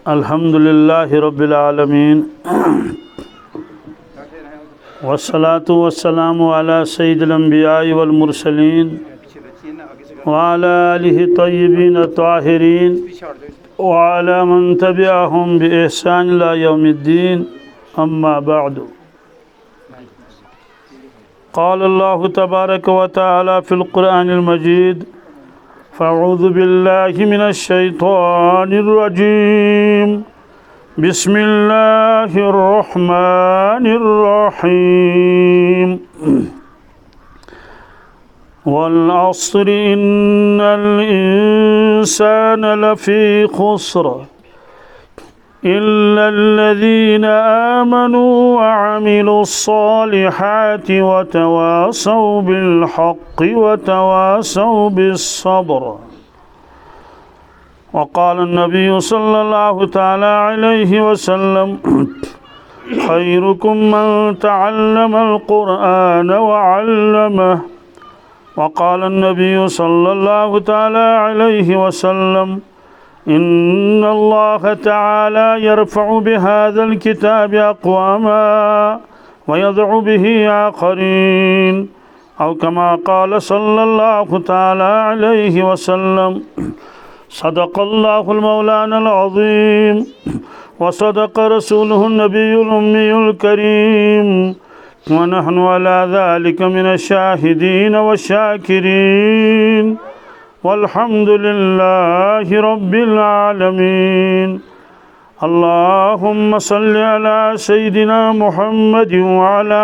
الحمد للہ رب العالمین والصلاة والسلام علی سید الانبیاء والمرسلین وعلى آلہ طیبین الطاہرین وعلى من تبعهم بإحسان إلى يوم الدين أما بعد قال الله تبارك وتعالى في القرآن المجيد فأعوذ بالله من الشيطان الرجيم بسم الله الرحمن الرحيم والعصر إن الإنسان لفي خسر إلا الذين آمنوا وعملوا الصالحات وتواصوا بالحق وتواصوا بالصبر. وقال النبي صلى الله تعالى عليه وسلم خيركم من تعلم القرآن وعلمه. وقال النبي صلى الله تعالى عليه وسلم إن الله تعالى يرفع بهذا الكتاب أقواما ويضع به آخرين أو كما قال صلى الله تعالى عليه وسلم صدق الله المولانا العظيم وصدق رسوله النبي الأمي الكريم ونحن على ذلك من الشاهدين والشاكرين والحمد لله رب العالمين. اللهم صل على سيدنا محمد وعلى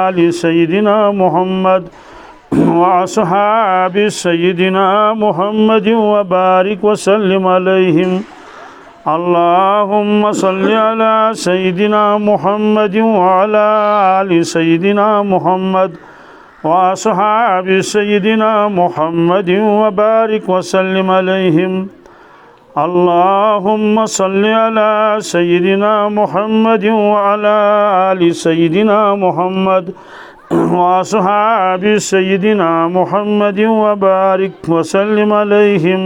آل سيدنا محمد وأصحاب سيدنا محمد وبارك وسلم عليهم. اللهم صل على سيدنا محمد وعلى آل سيدنا محمد وأصحاب سيدنا محمد وبارك وسلم عليهم. اللهم صل على سيدنا محمد وعلى آل سيدنا محمد وأصحاب سيدنا محمد وبارك وسلم عليهم.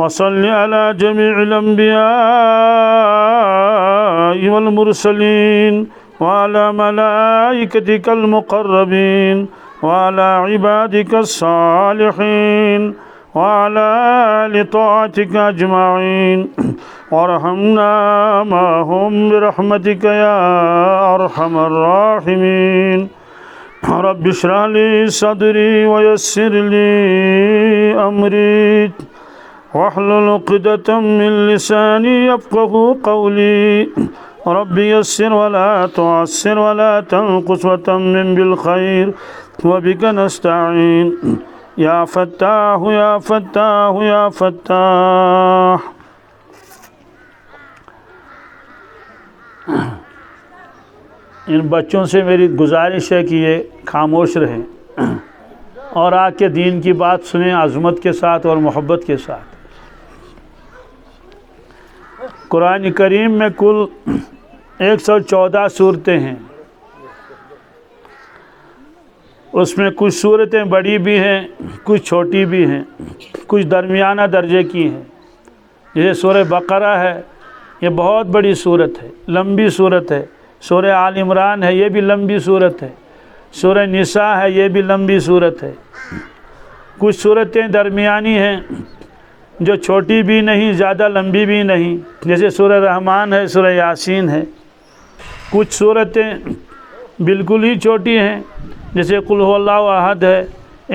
وصل على جميع الأنبياء والمرسلين وعلى ملائكتك المقربين وعلى عبادك الصالحين وعلى آل طاعتك أجمعين وارحمنا معهم برحمتك يا أرحم الراحمين. رب اشرح لي صدري ويسر لي أمري واحلل عقدة من لساني يفقهوا قولي. رب يسر ولا تعسر ولا تنقص وتمم بالخير وبك نستعين يا فتاح يا فتاح يا فتاح. ان بچوں سے میری گزارش ہے کہ یہ خاموش رہیں اور آ کے دین کی بات سنیں عظمت کے ساتھ اور محبت کے ساتھ. قرآن کریم میں کل 114 صورتیں ہیں. اس میں کچھ صورتیں بڑی بھی ہیں، کچھ چھوٹی بھی ہیں، کچھ درمیانہ درجے کی ہیں. جیسے سورہ بقرہ ہے، یہ بہت بڑی صورت ہے، لمبی صورت ہے. سورہ آل عمران ہے، یہ بھی لمبی صورت ہے. سورہ نساء ہے، یہ بھی لمبی صورت ہے. کچھ صورتیں درمیانی ہیں جو چھوٹی بھی نہیں زیادہ لمبی بھی نہیں، جیسے سورہ رحمان ہے، سورہ یاسین ہے. کچھ صورتیں بالکل ہی چھوٹی ہیں جیسے قل هو اللہ احد ہے،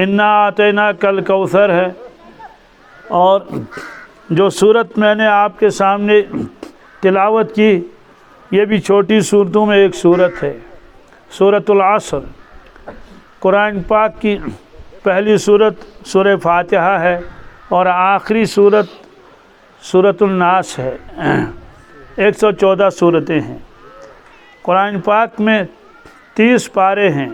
انا اعطیناک الکوثر ہے. اور جو صورت میں نے آپ کے سامنے تلاوت کی یہ بھی چھوٹی صورتوں میں ایک صورت ہے، سورۃ العصر. قرآن پاک کی پہلی صورت سورہ فاتحہ ہے اور آخری صورت سورۃ الناس ہے. 114 صورتیں ہیں. قرآن پاک میں 30 پارے ہیں.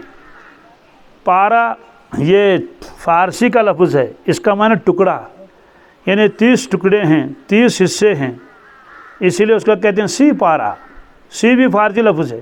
پارا یہ فارسی کا لفظ ہے، اس کا معنی ٹکڑا، یعنی 30 ٹکڑے ہیں، 30 حصے ہیں، اسی لیے اس کا کہتے ہیں سی پارا. سی بھی فارسی لفظ ہے،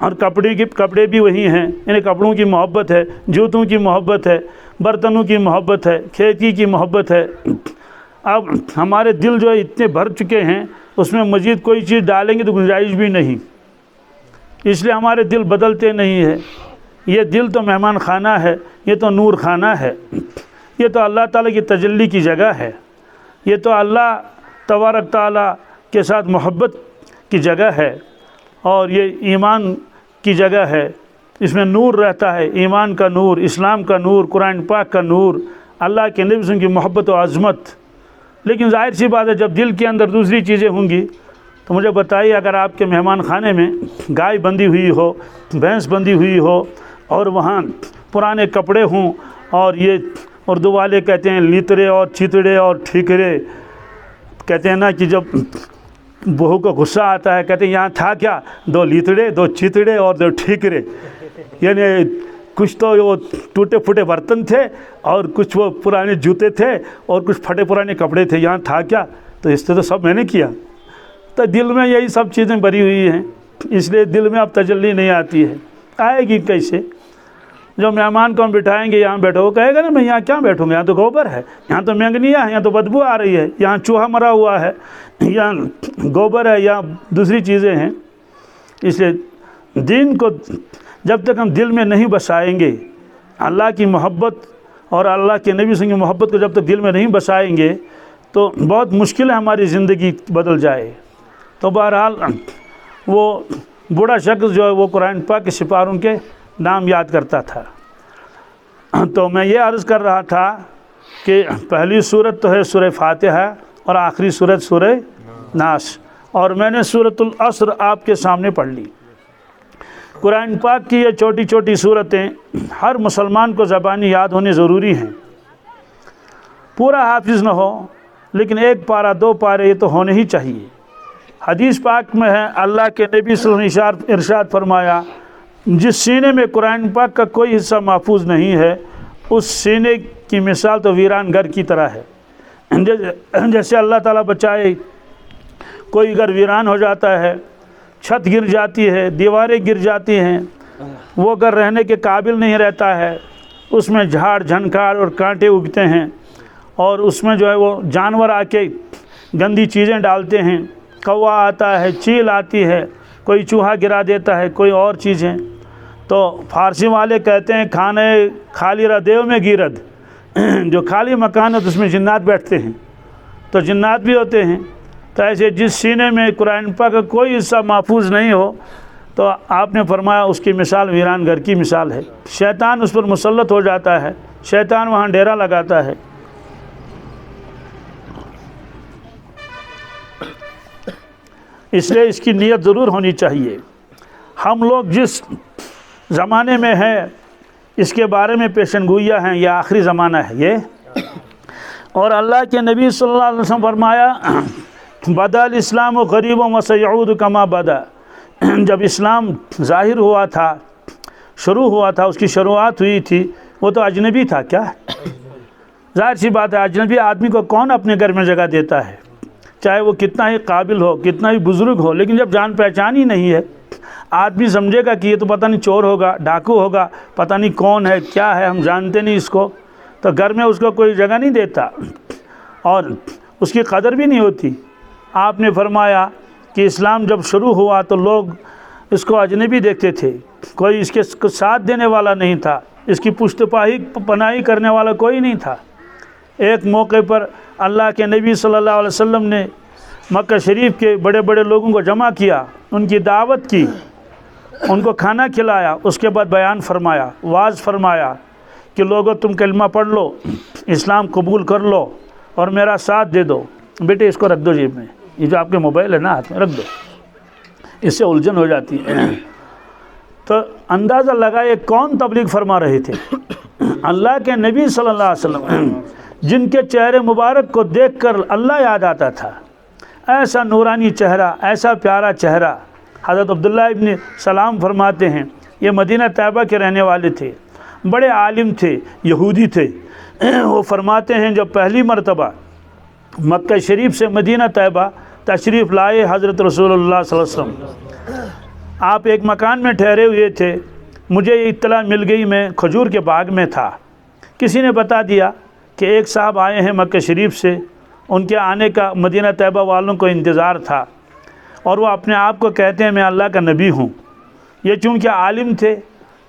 اور کپڑے بھی وہی ہیں، یعنی کپڑوں کی محبت ہے، جوتوں کی محبت ہے، برتنوں کی محبت ہے، کھیتی کی محبت ہے۔ اب ہمارے دل جو اتنے بھر چکے ہیں، اس میں مزید کوئی چیز ڈالیں گے تو گنجائش بھی نہیں، اس لیے ہمارے دل بدلتے نہیں ہیں۔ یہ دل تو مہمان خانہ ہے، یہ تو نور خانہ ہے، یہ تو اللہ تعالیٰ کی تجلی کی جگہ ہے، یہ تو اللہ تبارک تعالیٰ کے ساتھ محبت کی جگہ ہے، اور یہ ایمان کی جگہ ہے۔ اس میں نور رہتا ہے، ایمان کا نور، اسلام کا نور، قرآن پاک کا نور، اللہ کے نبی صلی اللہ علیہ وسلم کی محبت و عظمت۔ لیکن ظاہر سی بات ہے، جب دل کے اندر دوسری چیزیں ہوں گی تو مجھے بتائیے، اگر آپ کے مہمان خانے میں گائے بندھی ہوئی ہو، بھینس بندھی ہوئی ہو، اور وہاں پرانے کپڑے ہوں، اور یہ اردو والے کہتے ہیں لیتڑے اور چیتڑے اور ٹھیکرے، کہتے ہیں نا کہ جب بہو کو غصہ آتا ہے کہتے ہیں یہاں تھا کیا، 2 لیتڑے 2 چیتڑے اور 2 ٹھیکرے، یعنی کچھ تو وہ ٹوٹے پھوٹے برتن تھے، اور کچھ وہ پرانے جوتے تھے، اور کچھ پھٹے پرانے کپڑے تھے، یہاں تھا کیا، تو اس سے تو سب میں نے کیا۔ تو دل میں یہی سب چیزیں بھری ہوئی ہیں، اس لیے دل میں اب تجلی نہیں آتی ہے۔ آئے گی کیسے؟ جو مہمان کو ہم بٹھائیں گے یہاں بیٹھو، وہ کہے گا نا میں یہاں کیا بیٹھوں گا، یہاں تو گوبر ہے، یہاں تو مینگنیا ہے، یہاں تو بدبو آ رہی ہے، یہاں چوہا مرا ہوا ہے، یہاں گوبر ہے، یہاں دوسری چیزیں ہیں۔ اس لیے دین کو جب تک ہم دل میں نہیں بسائیں گے، اللہ کی محبت اور اللہ کے نبی صلی اللہ علیہ وسلم کی محبت کو جب تک دل میں نہیں بسائیں گے تو بہت مشکل ہے ہماری زندگی بدل جائے۔ تو بہرحال وہ بوڑھا شخص جو ہے وہ قرآن پاک کے سپاروں کے نام یاد کرتا تھا۔ تو میں یہ عرض کر رہا تھا کہ پہلی صورت تو ہے سورہ فاتحہ، اور آخری صورت سورہ ناس، اور میں نے سورۃ العصر آپ کے سامنے پڑھ لی۔ قرآن پاک کی یہ چھوٹی چھوٹی صورتیں ہر مسلمان کو زبانی یاد ہونی ضروری ہیں۔ پورا حافظ نہ ہو لیکن 1 پارہ 2 پارے یہ تو ہونے ہی چاہیے۔ حدیث پاک میں ہے، اللہ کے نبی صلی اللہ علیہ وسلم نے ارشاد فرمایا، جس سینے میں قرآن پاک کا کوئی حصہ محفوظ نہیں ہے، اس سینے کی مثال تو ویران گھر کی طرح ہے۔ جیسے اللہ تعالیٰ بچائے، کوئی گھر ویران ہو جاتا ہے، چھت گر جاتی ہے، دیواریں گر جاتی ہیں، وہ گھر رہنے کے قابل نہیں رہتا ہے، اس میں جھاڑ جھنکار اور کانٹے اگتے ہیں، اور اس میں جو ہے وہ جانور آ کے گندی چیزیں ڈالتے ہیں، کوا آتا ہے، چیل آتی ہے، کوئی چوہا گرا دیتا ہے، کوئی اور چیزیں۔ تو فارسی والے کہتے ہیں کھانے خالی را دیو میں گیرد، جو خالی مکان ہے تو اس میں جنات بیٹھتے ہیں، تو جنات بھی ہوتے ہیں۔ تو ایسے جس سینے میں قرآن پاک کا کوئی حصہ محفوظ نہیں ہو، تو آپ نے فرمایا اس کی مثال ویران گھر کی مثال ہے۔ شیطان اس پر مسلط ہو جاتا ہے، شیطان وہاں ڈیرا لگاتا ہے۔ اس لیے اس کی نیت ضرور ہونی چاہیے۔ ہم لوگ جس زمانے میں ہیں اس کے بارے میں پیشن گوئیاں ہیں، یہ آخری زمانہ ہے یہ، اور اللہ کے نبی صلی اللہ علیہ وسلم فرمایا، بدا الاسلام غریب وسیعود کما بدا، جب اسلام ظاہر ہوا تھا، شروع ہوا تھا، اس کی شروعات ہوئی تھی، وہ تو اجنبی تھا کیا؟ ظاہر سی بات ہے، اجنبی آدمی کو کون اپنے گھر میں جگہ دیتا ہے، چاہے وہ کتنا ہی قابل ہو، کتنا ہی بزرگ ہو، لیکن جب جان پہچان ہی نہیں ہے، آدمی سمجھے گا کہ یہ تو پتہ نہیں چور ہوگا، ڈاکو ہوگا، پتہ نہیں کون ہے کیا ہے، ہم جانتے نہیں اس کو، تو گھر میں اس کو کوئی جگہ نہیں دیتا اور اس کی قدر بھی نہیں ہوتی۔ آپ نے فرمایا کہ اسلام جب شروع ہوا تو لوگ اس کو اجنبی دیکھتے تھے، کوئی اس کے ساتھ دینے والا نہیں تھا، اس کی پشت پناہی کرنے والا کوئی نہیں تھا۔ ایک موقع پر اللہ کے نبی صلی اللہ علیہ وسلم نے مکہ شریف کے بڑے بڑے لوگوں کو جمع کیا، ان کی دعوت کی، ان کو کھانا کھلایا، اس کے بعد بیان فرمایا، واعظ فرمایا کہ لوگوں تم کلمہ پڑھ لو، اسلام قبول کر لو اور میرا ساتھ دے دو۔ بیٹے اس کو رکھ دو جیب میں، یہ جو آپ کے موبائل ہے نا ہاتھ میں رکھ دو، اس سے الجھن ہو جاتی ہے۔ تو اندازہ لگائے کون تبلیغ فرما رہے تھے؟ اللہ کے نبی صلی اللہ علیہ وسلم، جن کے چہرے مبارک کو دیکھ کر اللہ یاد آتا تھا، ایسا نورانی چہرہ، ایسا پیارا چہرہ۔ حضرت عبداللہ ابن سلام فرماتے ہیں، یہ مدینہ طیبہ کے رہنے والے تھے، بڑے عالم تھے، یہودی تھے۔ وہ فرماتے ہیں جب پہلی مرتبہ مکہ شریف سے مدینہ طیبہ تشریف لائے حضرت رسول اللہ صلی اللہ علیہ وسلم، آپ ایک مکان میں ٹھہرے ہوئے تھے، مجھے یہ اطلاع مل گئی، میں کھجور کے باغ میں تھا، کسی نے بتا دیا کہ ایک صاحب آئے ہیں مکہ شریف سے، ان کے آنے کا مدینہ طیبہ والوں کو انتظار تھا، اور وہ اپنے آپ کو کہتے ہیں میں اللہ کا نبی ہوں۔ یہ چونکہ عالم تھے،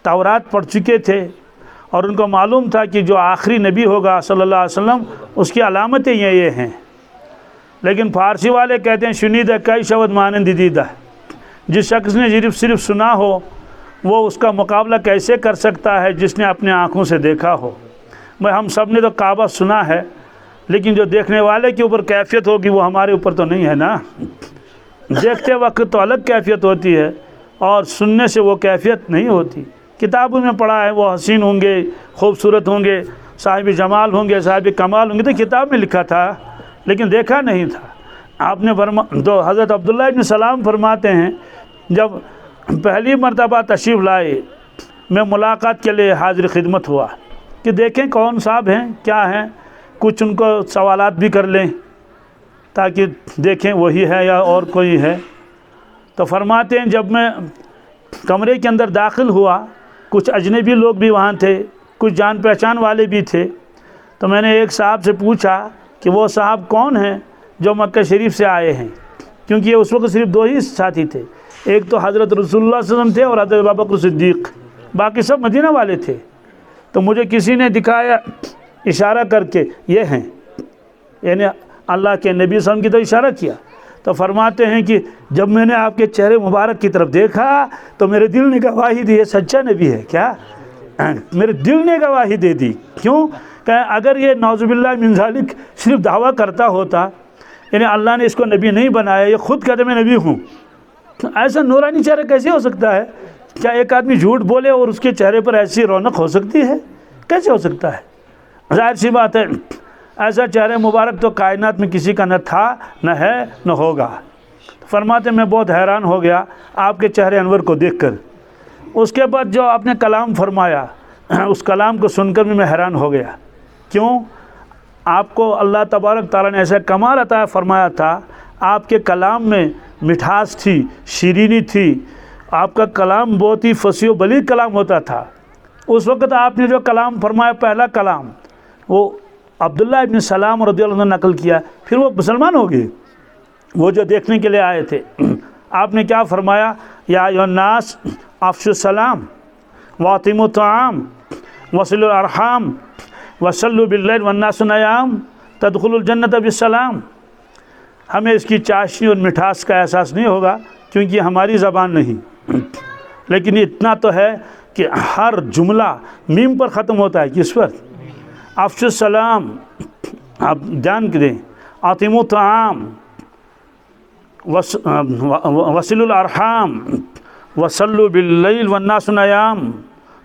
تورات پڑھ چکے تھے، اور ان کو معلوم تھا کہ جو آخری نبی ہوگا صلی اللہ علیہ وسلم اس کی علامتیں یہ ہیں، لیکن فارسی والے کہتے ہیں شنیدہ کئی شود مانند دیدہ، جس شخص نے صرف سنا ہو وہ اس کا مقابلہ کیسے کر سکتا ہے جس نے اپنے آنکھوں سے دیکھا ہو۔ بھائی ہم سب نے تو کعبہ سنا ہے، لیکن جو دیکھنے والے کے اوپر کیفیت ہوگی وہ ہمارے اوپر تو نہیں ہے نا۔ دیکھتے وقت تو الگ کیفیت ہوتی ہے اور سننے سے وہ کیفیت نہیں ہوتی۔ کتابوں میں پڑھا ہے وہ حسین ہوں گے، خوبصورت ہوں گے، صاحب جمال ہوں گے، صاحب کمال ہوں گے، تو کتاب میں لکھا تھا لیکن دیکھا نہیں تھا۔ آپ نے تو حضرت عبداللہ ابن سلام فرماتے ہیں جب پہلی مرتبہ تشریف لائے میں ملاقات کے لیے حاضر خدمت ہوا کہ دیکھیں کون صاحب ہیں، کیا ہیں، کچھ ان کو سوالات بھی کر لیں تاکہ دیکھیں وہی ہے یا اور کوئی ہے۔ تو فرماتے ہیں جب میں کمرے کے اندر داخل ہوا، کچھ اجنبی لوگ بھی وہاں تھے، کچھ جان پہچان والے بھی تھے، تو میں نے ایک صاحب سے پوچھا کہ وہ صاحب کون ہیں جو مکہ شریف سے آئے ہیں، کیونکہ یہ اس وقت صرف دو ہی ساتھی تھے، ایک تو حضرت رسول اللہ صلی اللہ علیہ وسلم تھے اور حضرت ابوبکر صدیق، باقی سب مدینہ والے تھے۔ تو مجھے کسی نے دکھایا اشارہ کر کے یہ ہیں، یعنی اللہ کے نبی صلی اللہ علیہ وسلم کی تو اشارہ کیا۔ تو فرماتے ہیں کہ جب میں نے آپ کے چہرے مبارک کی طرف دیکھا تو میرے دل نے گواہی دی یہ سچا نبی ہے۔ کیا؟ میرے دل نے گواہی دے دی۔ کیوں کہ اگر یہ نعوذ باللہ من ذالک صرف دعویٰ کرتا ہوتا، یعنی اللہ نے اس کو نبی نہیں بنایا، یہ خود کہتے میں نبی ہوں، ایسا نورانی چہرہ کیسے ہو سکتا ہے؟ کیا ایک آدمی جھوٹ بولے اور اس کے چہرے پر ایسی رونق ہو سکتی ہے؟ کیسے ہو سکتا ہے؟ ظاہر سی بات ہے ایسا چہرہ مبارک تو کائنات میں کسی کا نہ تھا، نہ ہے، نہ ہوگا۔ فرماتے میں بہت حیران ہو گیا آپ کے چہرے انور کو دیکھ کر۔ اس کے بعد جو آپ نے کلام فرمایا اس کلام کو سن کر بھی میں حیران ہو گیا۔ کیوں؟ آپ کو اللہ تبارک تعالیٰ نے ایسا کمال عطا فرمایا تھا، آپ کے کلام میں مٹھاس تھی، شیرینی تھی، آپ کا کلام بہت ہی فصیح و بلیغ کلام ہوتا تھا۔ اس وقت آپ نے جو کلام فرمایا پہلا کلام وہ عبداللہ ابن سلام رضی اللہ عنہ نے نقل کیا، پھر وہ مسلمان ہو گئے، وہ جو دیکھنے کے لیے آئے تھے۔ آپ نے کیا فرمایا؟ یا ایھا الناس افشوا السلام واطعموا الطعام وصلوا الارحام وصلوا باللیل والناس نیام تدخلوا الجنۃ بالسلام۔ ہمیں اس کی چاشنی اور مٹھاس کا احساس نہیں ہوگا کیونکہ ہماری زبان نہیں، لیکن اتنا تو ہے کہ ہر جملہ میم پر ختم ہوتا ہے۔ کس پر؟ افشوا السلام، آپ جان کے دیں، اطعموا الطعام، وصلوا الارحام، وصلوا باللیل والناس نیام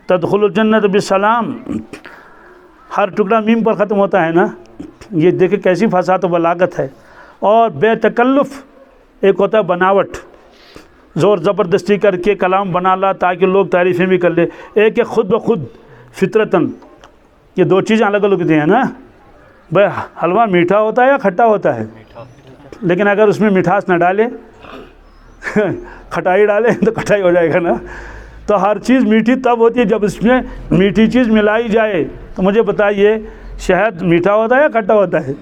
تدخلوا الجنۃ بالسلام۔ ہر ٹکڑا میم پر ختم ہوتا ہے نا۔ یہ دیکھیں کیسی فصاحت و بلاغت ہے۔ اور بے تکلف ایک ہوتا ہے بناوٹ، زور زبردستی کر کے کلام بنا لا تاکہ لوگ تعریفیں بھی کر لے، ایک خود بخود فطرتاً، یہ دو چیزیں الگ الگ ہوتی ہیں نا۔ بھائی حلوہ میٹھا ہوتا ہے یا کھٹا ہوتا ہے؟ لیکن اگر اس میں مٹھاس نہ ڈالے کھٹائی ڈالے تو کھٹائی ہو جائے گا نا۔ تو ہر چیز میٹھی تب ہوتی ہے جب اس میں میٹھی چیز ملائی جائے۔ تو مجھے بتائیے شہد میٹھا ہوتا ہے یا کھٹا ہوتا ہے؟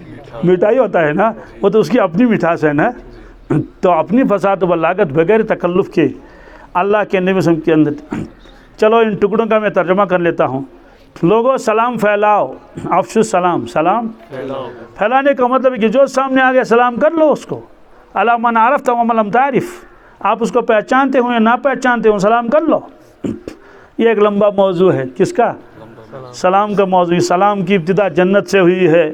میٹھا ہی ہوتا ہے نا، وہ تو اس کی اپنی مٹھاس ہے نا۔ تو اپنی فصاحت و بلاغت بغیر تکلف کے اللہ کے نبی صلی اللہ علیہ وسلم کے اندر۔ چلو ان ٹکڑوں کا میں ترجمہ کر لیتا ہوں۔ لوگوں سلام پھیلاؤ، افشوا السلام، سلام پھیلانے کا مطلب ہے کہ جو سامنے آ گیا سلام کر لو اس کو، علی من عرفت و من لم تعرف، آپ اس کو پہچانتے ہوں یا نہ پہچانتے ہوں سلام کر لو۔ یہ ایک لمبا موضوع ہے، کس کا؟ سلام کا موضوع۔ سلام کی ابتدا جنت سے ہوئی ہے،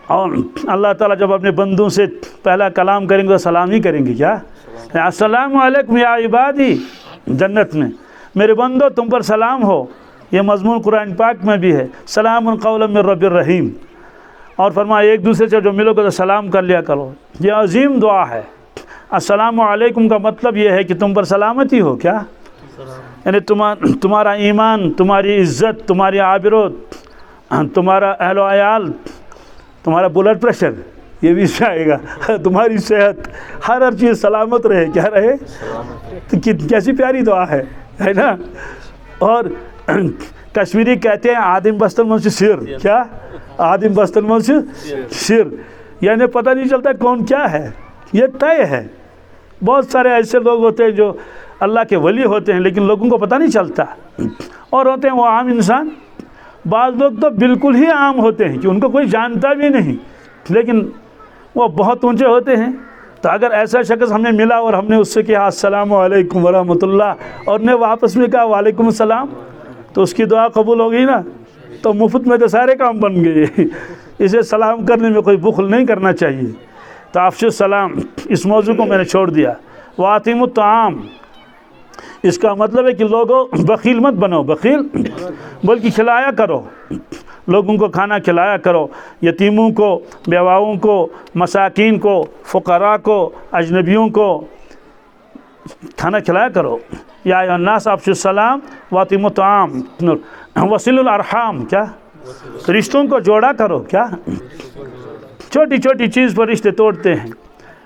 اور اللہ تعالیٰ جب اپنے بندوں سے پہلا کلام کریں گے تو سلام ہی کریں گے۔ کیا؟ السلام علیکم یا عبادی، جنت میں میرے بندو تم پر سلام ہو۔ یہ مضمون قرآن پاک میں بھی ہے، سلام قولا من رب الرحیم۔ اور فرمایا ایک دوسرے سے جو ملو گے تو سلام کر لیا کرو۔ یہ عظیم دعا ہے۔ السلام علیکم کا مطلب یہ ہے کہ تم پر سلامتی ہو۔ کیا؟ یعنی تمہارا ایمان، تمہاری عزت، تمہاری آبرو، تمہارا اہل و عیال، تمہارا بلڈ پریشر یہ بھی اس میں آئے گا، تمہاری صحت ہر چیز سلامت رہے، کیا رہے؟ تو کیسی پیاری دعا ہے نا۔ اور کشمیری کہتے ہیں آدم بستن من سے سر، کیا؟ آدم بستن من سے سر، یعنی پتہ نہیں چلتا کون کیا ہے، یہ طے ہے۔ بہت سارے ایسے لوگ ہوتے ہیں جو اللہ کے ولی ہوتے ہیں لیکن لوگوں کو پتہ نہیں چلتا، اور ہوتے ہیں وہ عام انسان۔ بعض لوگ تو بالکل ہی عام ہوتے ہیں کہ ان کو کوئی جانتا بھی نہیں لیکن وہ بہت اونچے ہوتے ہیں۔ تو اگر ایسا شخص ہمیں ملا اور ہم نے اس سے کہا السلام علیکم ورحمۃ اللہ اور نے واپس میں کہا وعلیکم السلام، تو اس کی دعا قبول ہو گئی نا، تو مفت میں تو سارے کام بن گئے۔ اسے سلام کرنے میں کوئی بخل نہیں کرنا چاہیے۔ تو افشوا السلام، اس موضوع کو میں نے چھوڑ دیا۔ وَأَطْعِمُوا الطَّعَامَ، اس کا مطلب ہے کہ لوگوں بخیل مت بنو، بخیل بلکہ کھلایا کرو، لوگوں کو کھانا کھلایا کرو، یتیموں کو، بیواؤں کو، مساکین کو، فقراء کو، اجنبیوں کو کھانا کھلایا کرو۔ یا ایھا الناس افشوا السلام وَأَطْعِمُوا الطَّعَامَ وَصِلُوا الْأَرْحَامَ، کیا؟ رشتوں کو جوڑا کرو، کیا؟ چھوٹی چھوٹی چیز پر رشتے توڑتے ہیں،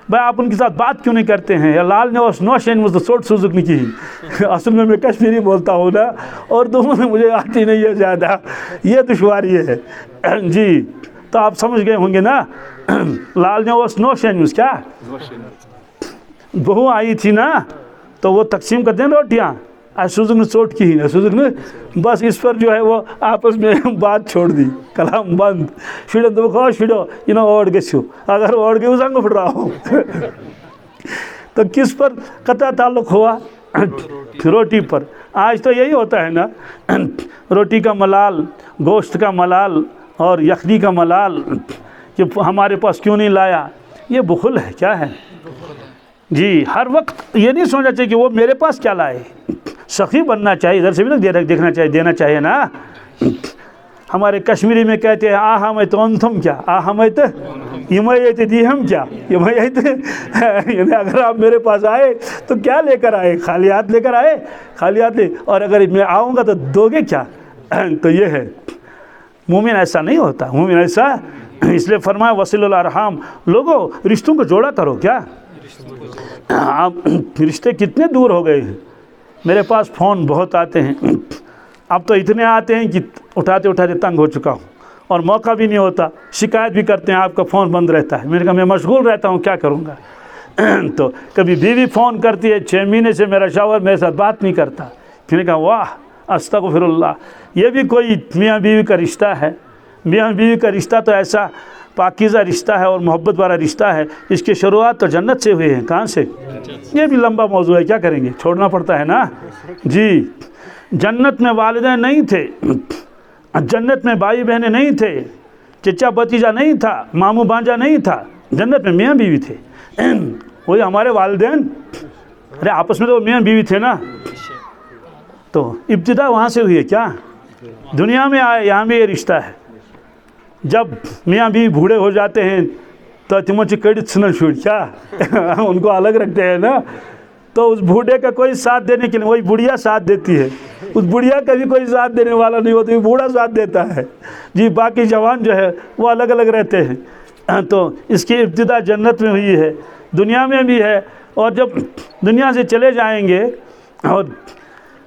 بھائی آپ ان کے ساتھ بات کیوں نہیں کرتے ہیں؟ یا لال نے اس نوشین مجھ سے سوٹ سوزک نہیں کی۔ اصل میں کشمیری بولتا ہوں نا، اور دونوں میں مجھے آتی نہیں ہے زیادہ، یہ دشواری ہے جی۔ تو آپ سمجھ گئے ہوں گے نا، لال نے اس نوشین مجھ، کیا بہو آئی تھی نا تو وہ تقسیم کرتے ہیں روٹیاں، سوزک نے چوٹ کی ہی، سوزک نے بس اس پر جو ہے وہ آپس میں بات چھوڑ دی، کلام بند۔ شڑن تو خواہ شڑو یہ نہ اوڑ گسو، اگر اوڑ گئے اس انگو پھٹ رہا ہوں۔ تو کس پر قطع تعلق ہوا؟ روٹی پر۔ آج تو یہی ہوتا ہے نا، روٹی کا ملال، گوشت کا ملال اور یخنی کا ملال کہ ہمارے پاس کیوں نہیں لایا، یہ بخل ہے، کیا ہے جی۔ ہر وقت یہ نہیں سوچنا چاہیے کہ وہ میرے پاس کیا لائے، سخی بننا چاہیے، ادھر سے بھی نہ دیکھنا چاہیے، دینا چاہیے نا۔ ہمارے کشمیری میں کہتے ہیں آہمیت انتم، کیا آہمیت یمیت دی ہم، کیا یمیت، یعنی اگر آپ میرے پاس آئے تو کیا لے کر آئے؟ خالی ہاتھ لے کر آئے، خالی ہاتھ لے، اور اگر میں آؤں گا تو دو گے کیا؟ تو یہ ہے، مومن ایسا نہیں ہوتا، مومن ایسا، اس لیے فرمایا وصل الارحام، لوگوں رشتوں کو جوڑا کرو، کیا؟ آپ رشتے کتنے دور ہو گئے ہیں، میرے پاس فون بہت آتے ہیں، اب تو اتنے آتے ہیں کہ اٹھاتے اٹھاتے تنگ ہو چکا ہوں، اور موقع بھی نہیں ہوتا، شکایت بھی کرتے ہیں آپ کا فون بند رہتا ہے، میں نے کہا میں مشغول رہتا ہوں کیا کروں گا۔ تو کبھی بیوی فون کرتی ہے، 6 مہینے سے میرا شوہر میرے ساتھ بات نہیں کرتا، پھر نے کہا واہ استغفر اللہ، یہ بھی کوئی میاں بیوی کا رشتہ ہے؟ میاں بیوی کا رشتہ تو ایسا پاکیزہ رشتہ ہے اور محبت والا رشتہ ہے، اس کی شروعات تو جنت سے ہوئے ہیں، کہاں سے؟ یہ بھی لمبا موضوع ہے، کیا کریں گے، چھوڑنا پڑتا ہے نا جی۔ جنت میں والدین نہیں تھے، جنت میں بھائی بہنیں نہیں تھے، چچا بھتیجا نہیں تھا، ماموں بھانجا نہیں تھا، جنت میں میاں بیوی تھے، وہی ہمارے والدین، ارے آپس میں تو میاں بیوی تھے نا، تو ابتدا وہاں سے ہوئی ہے، کیا دنیا میں آئے، یہاں بھی یہ رشتہ ہے۔ جب میاں بیوی بوڑھے ہو جاتے ہیں تو تمچ کڑی سنن شوڑ، کیا ان کو الگ رکھتے ہیں نا، تو اس بوڑھے کا کوئی ساتھ دینے کے لیے وہی بڑھیا ساتھ دیتی ہے، اس بڑھیا کا بھی کوئی ساتھ دینے والا نہیں ہوتا، بوڑھا ساتھ دیتا ہے جی، باقی جوان جو ہے وہ الگ الگ رہتے ہیں۔ تو اس کی ابتدا جنت میں ہوئی ہے، دنیا میں بھی ہے، اور جب دنیا سے چلے جائیں گے اور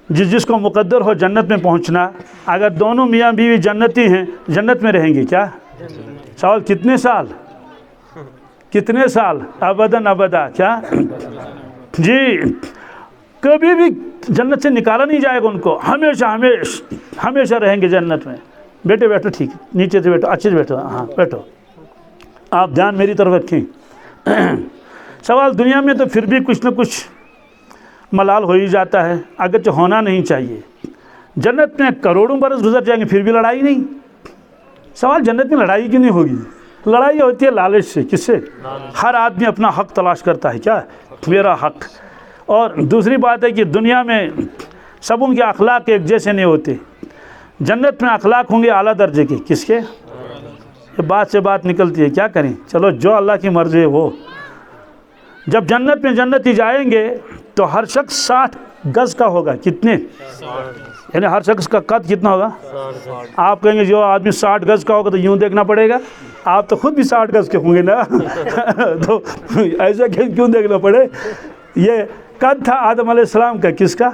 جس کو مقدر ہو جنت میں پہنچنا، اگر دونوں میاں بیوی جنتی ہیں جنت میں رہیں گے، کیا سوال کتنے سال، کتنے سال؟ ابداً ابدا، کیا جی، کبھی بھی جنت سے نکالا نہیں جائے گا ان کو، ہمیشہ ہمیشہ ہمیشہ رہیں گے جنت میں۔ بیٹے بیٹھو، ٹھیک ہے، نیچے سے بیٹھو، اچھے سے بیٹھو، ہاں بیٹھو، آپ دھیان میری طرف رکھیں۔ سوال دنیا میں تو پھر بھی کچھ نہ کچھ ملال ہو ہی جاتا ہے، اگرچہ ہونا نہیں چاہیے۔ جنت میں کروڑوں برس گزر جائیں گے پھر بھی لڑائی نہیں۔ سوال جنت میں لڑائی کیوں نہیں ہوگی؟ لڑائی ہوتی ہے لالچ سے، کس سے؟ ہر آدمی اپنا حق تلاش کرتا ہے، کیا میرا حق۔ اور دوسری بات ہے کہ دنیا میں سب ان کے اخلاق ایک جیسے نہیں ہوتے، جنت میں اخلاق ہوں گے اعلیٰ درجے کے، کس کے؟ یہ بات سے بات نکلتی ہے، کیا کریں، چلو جو اللہ کی مرضی ہے وہ۔ جب جنت میں جنتی جائیں گے تو ہر شخص 60 گز کا ہوگا، کتنے؟ یعنی ہر شخص کا قد کتنا ہوگا؟ آپ کہیں گے جو آدمی 60 گز کا ہوگا تو یوں دیکھنا پڑے گا، آپ تو خود بھی 60 گز کے ہوں گے نا تو ایسا کیوں دیکھنا پڑے؟ یہ قد تھا آدم علیہ السلام کا، کس کا؟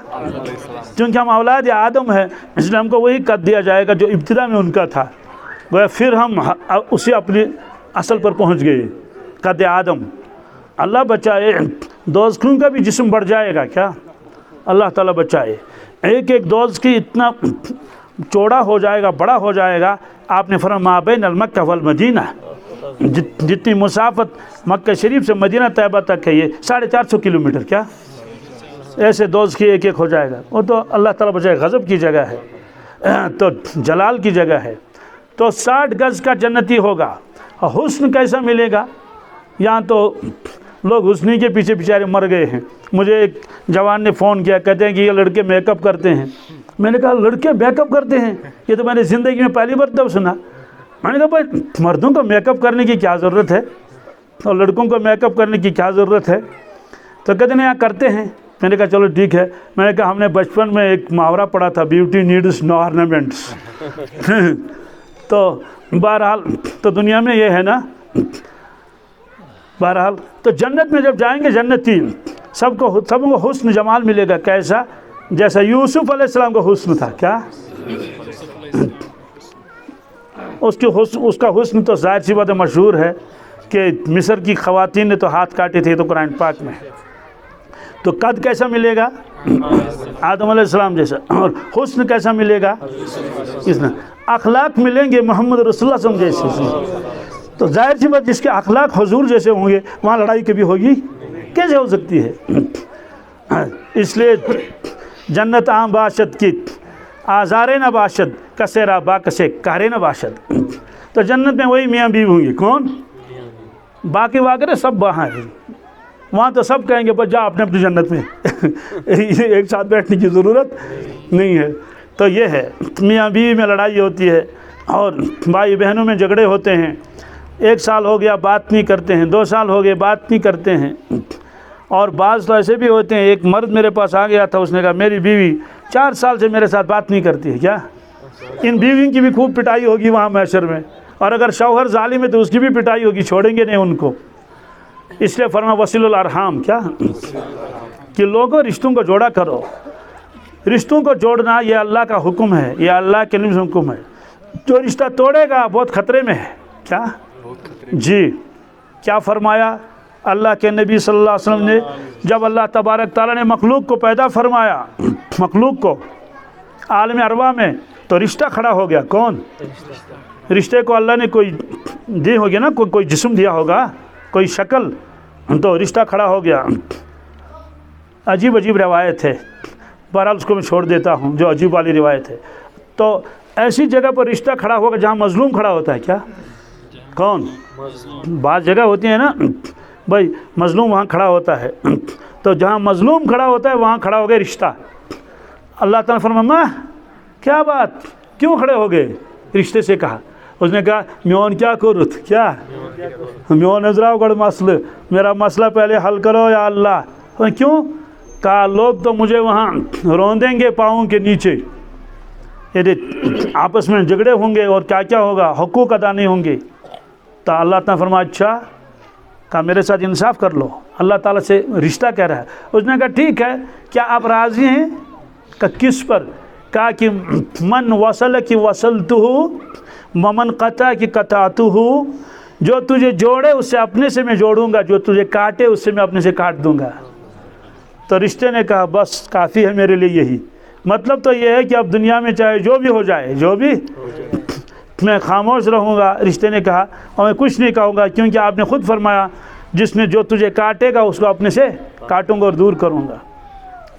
چونکہ ہم اولاد آدم ہیں، اس لیے ہم کو وہی قد دیا جائے گا جو ابتدا میں ان کا تھا، وہ پھر ہم اسی اپنی اصل پر پہنچ گئے، قد آدم۔ اللہ بچائے، دوزخوں کا بھی جسم بڑھ جائے گا کیا؟ اللہ تعالیٰ بچائے، ایک ایک دوز کی اتنا چوڑا ہو جائے گا، بڑا ہو جائے گا۔ آپ نے فرمایا ما بین المکہ والمدینہ، جتنی مسافت مکہ شریف سے مدینہ طیبہ تک ہے، یہ 450 کلومیٹر، کیا ایسے دوز کی ایک ایک ہو جائے گا۔ وہ تو اللہ تعالیٰ بچائے، غضب کی جگہ ہے، تو جلال کی جگہ ہے۔ تو 60 گز کا جنتی ہوگا۔ حسن کیسا ملے گا؟ یہاں تو لوگ حسنی کے پیچھے بیچارے مر گئے ہیں۔ مجھے ایک جوان نے فون کیا، کہتے ہیں کہ یہ لڑکے میک اپ کرتے ہیں۔ میں نے کہا لڑکے میک اپ کرتے ہیں؟ یہ تو میں نے زندگی میں پہلی مرتبہ سنا۔ میں نے کہا بھائی مردوں کو میک اپ کرنے کی کیا ضرورت ہے اور لڑکوں کو میک اپ کرنے کی کیا ضرورت ہے؟ تو کہتے ہیں یہاں کرتے ہیں۔ میں نے کہا چلو ٹھیک ہے۔ میں نے کہا ہم نے بچپن میں ایک محاورہ پڑھا تھا، بیوٹی نیڈس نو آرنامنٹس تو بہرحال تو دنیا میں یہ ہے نا، بہرحال تو جنت میں جب جائیں گے جنتی سب کو حسن جمال ملے گا۔ کیسا؟ جیسا یوسف علیہ السلام کو حسن تھا، کیا اس کا حسن تو ظاہر سی بات مشہور ہے کہ مصر کی خواتین نے تو ہاتھ کاٹے تھے، تو قرآن پاک میں ہے۔ تو قد کیسا ملے گا؟ آدم علیہ السلام جیسا۔ اور حسن کیسا ملے گا؟ اس میں اخلاق ملیں گے محمد رسول اللہ صلی اللہ علیہ وسلم جیسے۔ تو ظاہر سی بات جس کے اخلاق حضور جیسے ہوں گے وہاں لڑائی کبھی ہوگی؟ کیسے ہو سکتی ہے؟ اس لیے جنت عام باشد کی آزارے نہ باشد، کسیرا با کسے کارے نہ باشد۔ تو جنت میں وہی میاں بیوی ہوں گے، کون؟ باقی واقعہ سب وہاں ہیں، وہاں تو سب کہیں گے بس جا اپنے اپنی جنت میں ایک ساتھ بیٹھنے کی ضرورت نہیں ہے۔ تو یہ ہے میاں بیوی میں لڑائی ہوتی ہے، اور بھائی بہنوں میں جھگڑے ہوتے ہیں۔ 1 سال ہو گیا بات نہیں کرتے ہیں، 2 سال ہو گئے بات نہیں کرتے ہیں۔ اور بعض تو ایسے بھی ہوتے ہیں، ایک مرد میرے پاس آ گیا تھا، اس نے کہا میری بیوی 4 سال سے میرے ساتھ بات نہیں کرتی ہے۔ کیا ان بیوی کی بھی خوب پٹائی ہوگی وہاں محشر میں، اور اگر شوہر ظالم ہے تو اس کی بھی پٹائی ہوگی، چھوڑیں گے نہیں ان کو۔ اس لیے فرمایا وصل الارحام، کیا کہ لوگوں رشتوں کو جوڑا کرو۔ رشتوں کو جوڑنا یہ اللہ کا حکم ہے، یہ اللہ کے نبی کا حکم ہے۔ جو رشتہ توڑے گا بہت خطرے میں ہے۔ کیا جی کیا فرمایا اللہ کے نبی صلی اللہ علیہ وسلم نے؟ جب اللہ تبارک تعالیٰ نے مخلوق کو پیدا فرمایا، مخلوق کو عالم ارواح میں، تو رشتہ کھڑا ہو گیا۔ کون؟ رشتے کو اللہ نے کوئی دی ہوگی نا، کوئی جسم دیا ہوگا، کوئی شکل، تو رشتہ کھڑا ہو گیا۔ عجیب عجیب روایت ہے، بہرحال اس کو میں چھوڑ دیتا ہوں جو عجیب والی روایت ہے۔ تو ایسی جگہ پر رشتہ کھڑا ہوگا جہاں مظلوم کھڑا ہوتا ہے۔ کیا کون؟ بعض جگہ ہوتی ہے نا بھائی مظلوم وہاں کھڑا ہوتا ہے، تو جہاں مظلوم کھڑا ہوتا ہے وہاں کھڑا ہو گیا رشتہ۔ اللہ تعالیٰ فرمایا کیا بات، کیوں کھڑے ہو گئے؟ رشتے سے کہا۔ اس نے کہا میون کیا کرت، کیا میون نظراؤ گڑ مسئلہ، میرا مسئلہ پہلے حل کرو یا اللہ۔ کیوں؟ کہا لوگ تو مجھے وہاں روندیں گے پاؤں کے نیچے، آپس میں جھگڑے ہوں گے اور کیا کیا ہوگا، حقوق ادا نہیں ہوں گے۔ تو اللہ تعالیٰ فرمایا اچھا، کہا میرے ساتھ انصاف کر لو، اللہ تعالیٰ سے رشتہ کہہ رہا ہے۔ اس نے کہا ٹھیک ہے، کیا آپ راضی ہیں؟ کہ کس پر؟ کہا کہ من وصل کی وصلتہ ومن قطع کی قطعتہ، جو تجھے جوڑے اس سے اپنے سے میں جوڑوں گا، جو تجھے کاٹے اس سے میں اپنے سے کاٹ دوں گا۔ تو رشتے نے کہا بس کافی ہے میرے لیے یہی۔ مطلب تو یہ ہے کہ اب دنیا میں چاہے جو بھی ہو جائے، جو بھی، میں خاموش رہوں گا۔ رشتے نے کہا اور میں کچھ نہیں کہوں گا، کیونکہ آپ نے خود فرمایا جس نے جو تجھے کاٹے گا اس کو اپنے سے کاٹوں گا اور دور کروں گا۔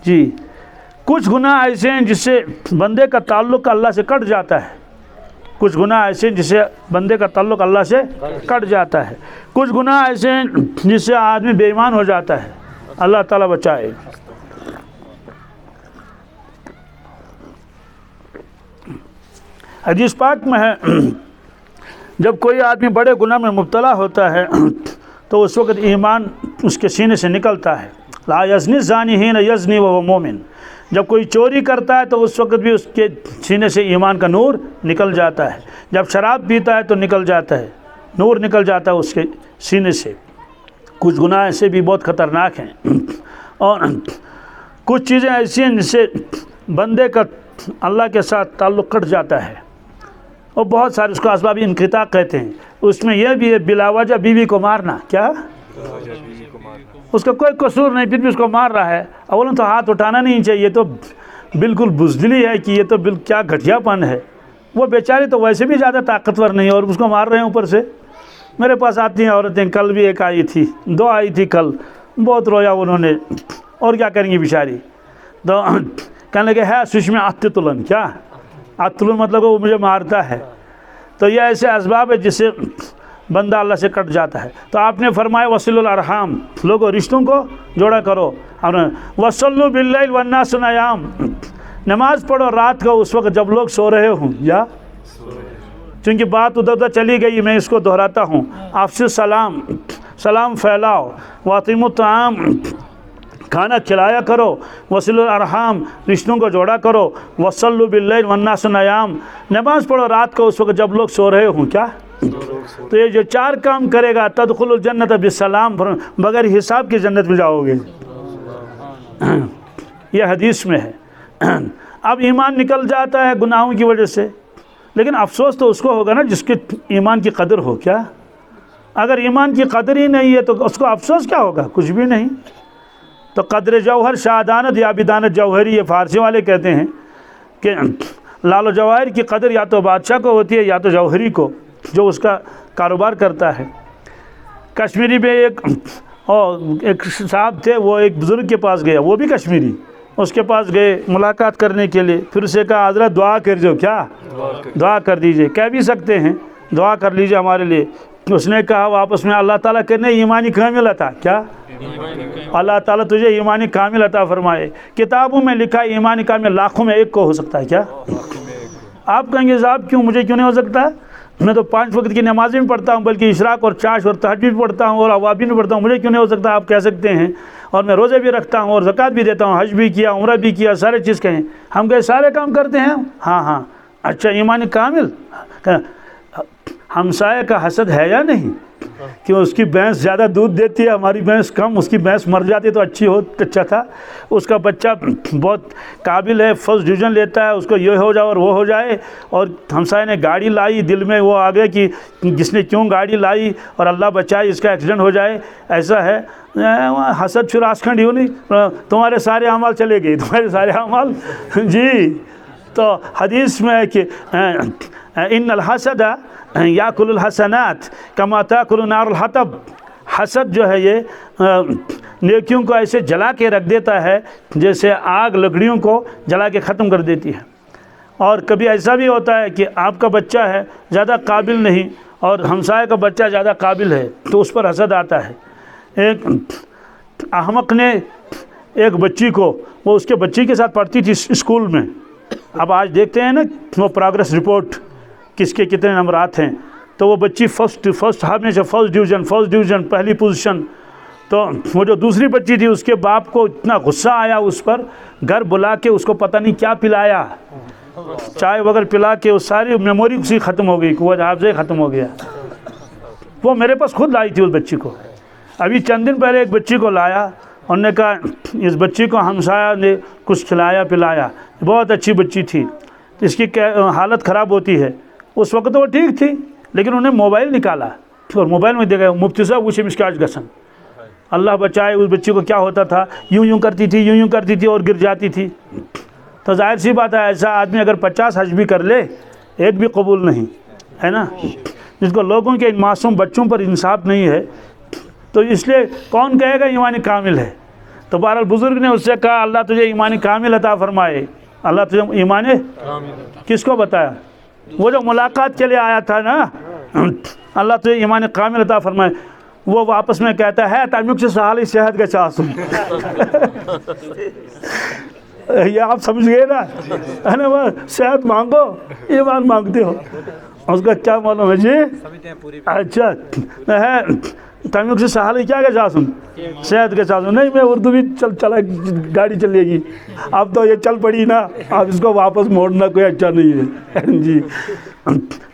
جی کچھ گناہ ایسے ہیں جس سے بندے کا تعلق اللہ سے کٹ جاتا ہے، کچھ گناہ ایسے ہیں جس سے بندے کا تعلق اللہ سے کٹ جاتا ہے، کچھ گناہ ایسے ہیں جس سے آدمی بے ایمان ہو جاتا ہے۔ اللہ تعالیٰ بچائے۔ حدیث پاک میں ہے جب کوئی آدمی بڑے گناہ میں مبتلا ہوتا ہے تو اس وقت ایمان اس کے سینے سے نکلتا ہے۔ لا یزنی الزانی حین یزنی وهو مومن، جب کوئی چوری کرتا ہے تو اس وقت بھی اس کے سینے سے ایمان کا نور نکل جاتا ہے، جب شراب پیتا ہے تو نکل جاتا ہے، نور نکل جاتا ہے اس کے سینے سے۔ کچھ گناہ ایسے بھی بہت خطرناک ہیں، اور کچھ چیزیں ایسی ہیں جس سے بندے کا اللہ کے ساتھ تعلق کٹ جاتا ہے، اور بہت سارے اس کو اسباب انقطاع کہتے ہیں۔ اس میں یہ بھی ہے بلا وجہ بیوی کو مارنا، کیا اس کا کوئی قصور نہیں، پھر بھی اس کو مار رہا ہے۔ اولا تو ہاتھ اٹھانا نہیں چاہیے، تو بالکل بزدلی ہے کہ یہ تو کیا گھٹیا پن ہے۔ وہ بیچاری تو ویسے بھی زیادہ طاقتور نہیں، اور اس کو مار رہے ہیں اوپر سے۔ میرے پاس آتی ہیں عورتیں، کل بھی ایک آئی تھی، 2 آئی تھی کل، بہت رویا انہوں نے، اور کیا کریں گی بیچاری۔ تو کہنے لگے ہے سشم اتلن، کیا اتلن مطلب وہ مجھے مارتا ہے۔ تو یہ ایسے اسباب ہے جس سے بندہ اللہ سے کٹ جاتا ہے۔ تو آپ نے فرمایا وصل الارحام، لوگوں رشتوں کو جوڑا کرو، اور وصلوا باللیل والناس نیام، نماز پڑھو رات کو اس وقت جب لوگ سو رہے ہوں، یا چونکہ بات ادھر ادھر چلی گئی میں اس کو دہراتا ہوں۔ افشوا السلام، سلام پھیلاؤ، واطعموا الطعام، کھانا کھلایا کرو، وصل الارحام، رشتوں کو جوڑا کرو، وصلوا باللیل والناس نیام، نماز پڑھو رات کو اس وقت جب لوگ سو رہے ہوں، کیا تو یہ جو 4 کام کرے گا تدخل الجنت بسلام، بغیر حساب کی جنت میں جاؤ گے، یہ حدیث میں ہے۔ اب ایمان نکل جاتا ہے گناہوں کی وجہ سے، لیکن افسوس تو اس کو ہوگا نا جس کے ایمان کی قدر ہو، کیا اگر ایمان کی قدر ہی نہیں ہے تو اس کو افسوس کیا ہوگا؟ کچھ بھی نہیں۔ تو قدر جوہر شہادانت یا بدانت جوہری، یہ فارسی والے کہتے ہیں کہ لال و جواہر کی قدر یا تو بادشاہ کو ہوتی ہے یا تو جوہری کو، جو اس کا کاروبار کرتا ہے۔ کشمیری میں ایک صاحب تھے، وہ ایک بزرگ کے پاس گیا، وہ بھی کشمیری، اس کے پاس گئے ملاقات کرنے کے لیے، پھر اسے کہا حضرت دعا کر جو، کیا دعا کر دیجئے، کہہ بھی سکتے ہیں دعا کر لیجئے ہمارے لیے۔ اس نے کہا واپس میں اللہ تعالیٰ کرنے ایمانی کامل عطا، کیا اللہ تعالیٰ تجھے ایمانی کامل عطا فرمائے۔ کتابوں میں لکھا ہے ایمانی کامل لاکھوں میں ایک کو ہو سکتا ہے، کیا آپ کہیں گے صاحب کیوں، مجھے کیوں نہیں ہو سکتا؟ میں تو 5 وقت کی نمازیں بھی پڑھتا ہوں، بلکہ اشراق اور چاش اور تہجد بھی پڑھتا ہوں اور اوابین بھی پڑھتا ہوں، مجھے کیوں نہیں ہو سکتا؟ آپ کہہ سکتے ہیں، اور میں روزے بھی رکھتا ہوں اور زکوٰۃ بھی دیتا ہوں، حج بھی کیا، عمرہ بھی کیا، سارے چیز کہیں۔ ہم کہیں سارے کام کرتے ہیں، ہاں اچھا ایمان کامل، ہمسائے کا حسد ہے یا نہیں کہ اس کی بھینس زیادہ دودھ دیتی ہے، ہماری بھینس کم، اس کی بھینس مر جاتی تو اچھا تھا، اس کا بچہ بہت قابل ہے، فرسٹ ڈویژن لیتا ہے، اس کو یہ ہو جائے اور وہ ہو جائے، اور ہمسائے نے گاڑی لائی، دل میں وہ آ گیا کہ جس نے کیوں گاڑی لائی اور اللہ بچائے اس کا ایکسیڈنٹ ہو جائے، ایسا ہے حسد پھر آسکھنڈ ہی نہیں، تمہارے سارے اعمال چلے گئے، تمہارے سارے اعمال جی۔ تو حدیث میں ہے کہ ان الحسد یاکل الحسنات کما تاکل نار الحطب، حسد جو ہے یہ نیکیوں کو ایسے جلا کے رکھ دیتا ہے جیسے آگ لکڑیوں کو جلا کے ختم کر دیتی ہے۔ اور کبھی ایسا بھی ہوتا ہے کہ آپ کا بچہ ہے زیادہ قابل نہیں اور ہمسائے کا بچہ زیادہ قابل ہے، تو اس پر حسد آتا ہے۔ ایک احمق نے ایک بچی کو، وہ اس کے بچی کے ساتھ پڑھتی تھی اسکول میں، اب آج دیکھتے ہیں نا وہ پروگریس رپورٹ کس کے کتنے نمبرات ہیں، تو وہ بچی فرسٹ ہمیشہ فرسٹ ڈویژن پہلی پوزیشن۔ تو وہ جو دوسری بچی تھی اس کے باپ کو اتنا غصہ آیا اس پر، گھر بلا کے اس کو پتہ نہیں کیا پلایا، چائے وغیرہ پلا کے اس ساری میموری اسی ختم ہو گئی، وہ حافظہ ختم ہو گیا۔ وہ میرے پاس خود لائی تھی اس بچی کو، ابھی چند دن پہلے ایک بچی کو لایا، انہوں نے کہا اس بچی کو ہمسایہ نے کچھ کھلایا پلایا، بہت اچھی بچی تھی، اس کی حالت خراب ہوتی ہے۔ اس وقت تو وہ ٹھیک تھی، لیکن انہیں موبائل نکالا اور موبائل میں دیکھا مفتی صاحب وہ مسکاج گسن، اللہ بچائے اس بچی کو کیا ہوتا تھا، یوں کرتی تھی اور گر جاتی تھی۔ تو ظاہر سی بات ہے ایسا آدمی اگر 50 حج بھی کر لے ایک بھی قبول نہیں ہے نا، جس کو لوگوں کے ان معصوم بچوں پر انصاف نہیں ہے، تو اس لیے کون کہے گا ایمان کامل ہے؟ تو بہرحال بزرگ نے اس سے کہا اللہ تجھے ایمان کامل عطا فرمائے، اللہ تجھے ایمان کس کو بتایا؟ وہ جو ملاقات کے لیے آیا تھا نا، اللہ تجھے ایمان کامل عطا فرمائے، وہ واپس میں کہتا ہے تعلق سے سہالی صحت کا چاہسوں، یہ آپ سمجھ گئے نا، ہے نا، وہ صحت مانگو ایمان مانگتے ہو، اس کا کیا معلوم ہے جی؟ اچھا ہے تعلق سے سہالی کیا کا چاہسوں، صحت کا چاہسوں، نہیں میں اردو بھی چلا گاڑی چلے گی، اب تو یہ چل پڑی نا، اب اس کو واپس موڑنا کوئی اچھا نہیں ہے جی۔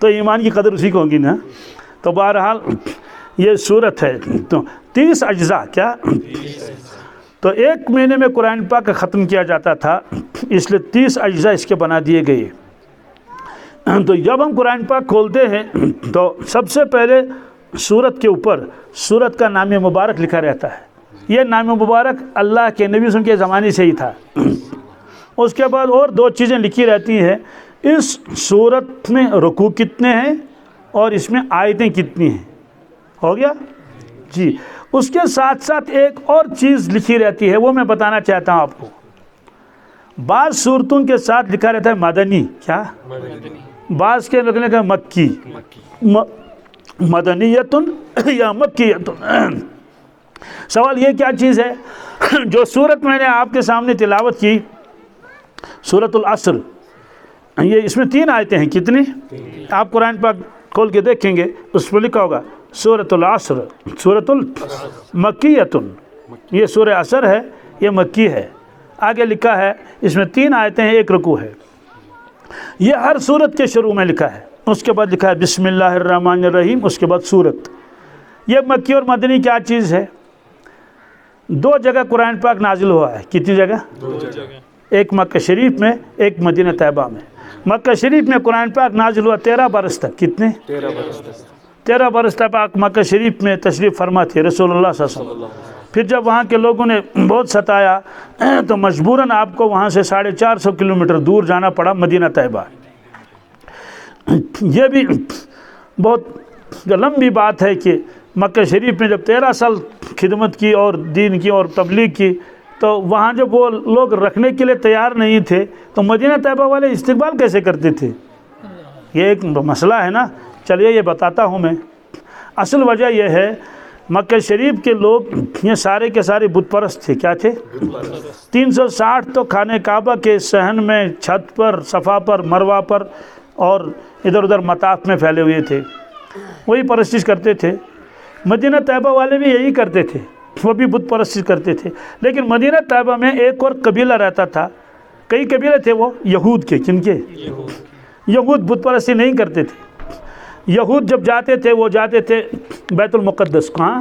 تو ایمان کی قدر اسی کو ہوگی نا۔ تو بہرحال یہ صورت ہے، تو 30 اجزاء، کیا؟ تو 1 مہینے میں قرآن پاک کا ختم کیا جاتا تھا، اس لیے 30 اجزاء اس کے بنا دیے گئے۔ تو جب ہم قرآن پاک کھولتے ہیں تو سب سے پہلے سورت کے اوپر سورت کا نام مبارک لکھا رہتا ہے۔ یہ نام مبارک اللہ کے نبی صلی اللہ علیہ وسلم کے زمانے سے ہی تھا۔ اس کے بعد اور 2 چیزیں لکھی رہتی ہیں، اس سورت میں رکوع کتنے ہیں اور اس میں آیتیں کتنی ہیں، ہو گیا جی۔ اس کے ساتھ ساتھ ایک اور چیز لکھی رہتی ہے، وہ میں بتانا چاہتا ہوں آپ کو۔ بعض صورتوں کے ساتھ لکھا رہتا ہے مدنی، کیا؟ بعض کے لکھنے کا مکی، مدنیتن یا مکیتن۔ سوال یہ کیا چیز ہے؟ جو صورت میں نے آپ کے سامنے تلاوت کی، سورۃ العصر، یہ اس میں 3 آیتیں ہیں، کتنی؟ آپ قرآن پاک کھول کے دیکھیں گے، اس پر لکھا ہوگا سورۃ العصر، سورۃ المکیتن، یہ سورہ عصر ہے، یہ مکی ہے۔ آگے لکھا ہے اس میں 3 آیتیں ہیں، 1 رکوع ہے۔ یہ ہر سورت کے شروع میں لکھا ہے۔ اس کے بعد لکھا ہے بسم اللہ الرحمن الرحیم، اس کے بعد سورت۔ یہ مکی اور مدنی کیا چیز ہے؟ 2 جگہ قرآن پاک نازل ہوا ہے۔ کتنی جگہ؟ 2 جگہ، ایک مکہ شریف میں، ایک مدینہ طیبہ میں۔ مکہ شریف میں قرآن پاک نازل ہوا 13 برس تک، کتنے؟ 13 برس تک۔ 13 برس تک مکہ شریف میں تشریف فرما تھے رسول اللہ صلی اللہ علیہ وسلم۔ پھر جب وہاں کے لوگوں نے بہت ستایا تو مجبوراً آپ کو وہاں سے 450 کلومیٹر دور جانا پڑا، مدینہ طیبہ۔ یہ بھی بہت لمبی بات ہے کہ مکہ شریف میں جب 13 سال خدمت کی اور دین کی اور تبلیغ کی، تو وہاں جب وہ لوگ رکھنے کے لیے تیار نہیں تھے تو مدینہ طیبہ والے استقبال کیسے کرتے تھے؟ یہ ایک مسئلہ ہے نا۔ چلیے یہ بتاتا ہوں میں۔ اصل وجہ یہ ہے، مکہ شریف کے لوگ یہ سارے کے سارے بت پرست تھے۔ کیا تھے؟ 360 تو خانہ کعبہ کے صحن میں، چھت پر، صفا پر، مروہ پر اور ادھر ادھر مطاف میں پھیلے ہوئے تھے، وہی پرستش کرتے تھے۔ مدینہ طیبہ والے بھی یہی کرتے تھے، وہ بھی بت پرستش کرتے تھے۔ لیکن مدینہ طیبہ میں ایک اور قبیلہ رہتا تھا، کئی قبیلے تھے وہ یہود کے۔ کن کے؟ یہود بت پرستی نہیں کرتے تھے۔ یہود جب جاتے تھے، وہ جاتے تھے بیت المقدس۔ کہاں؟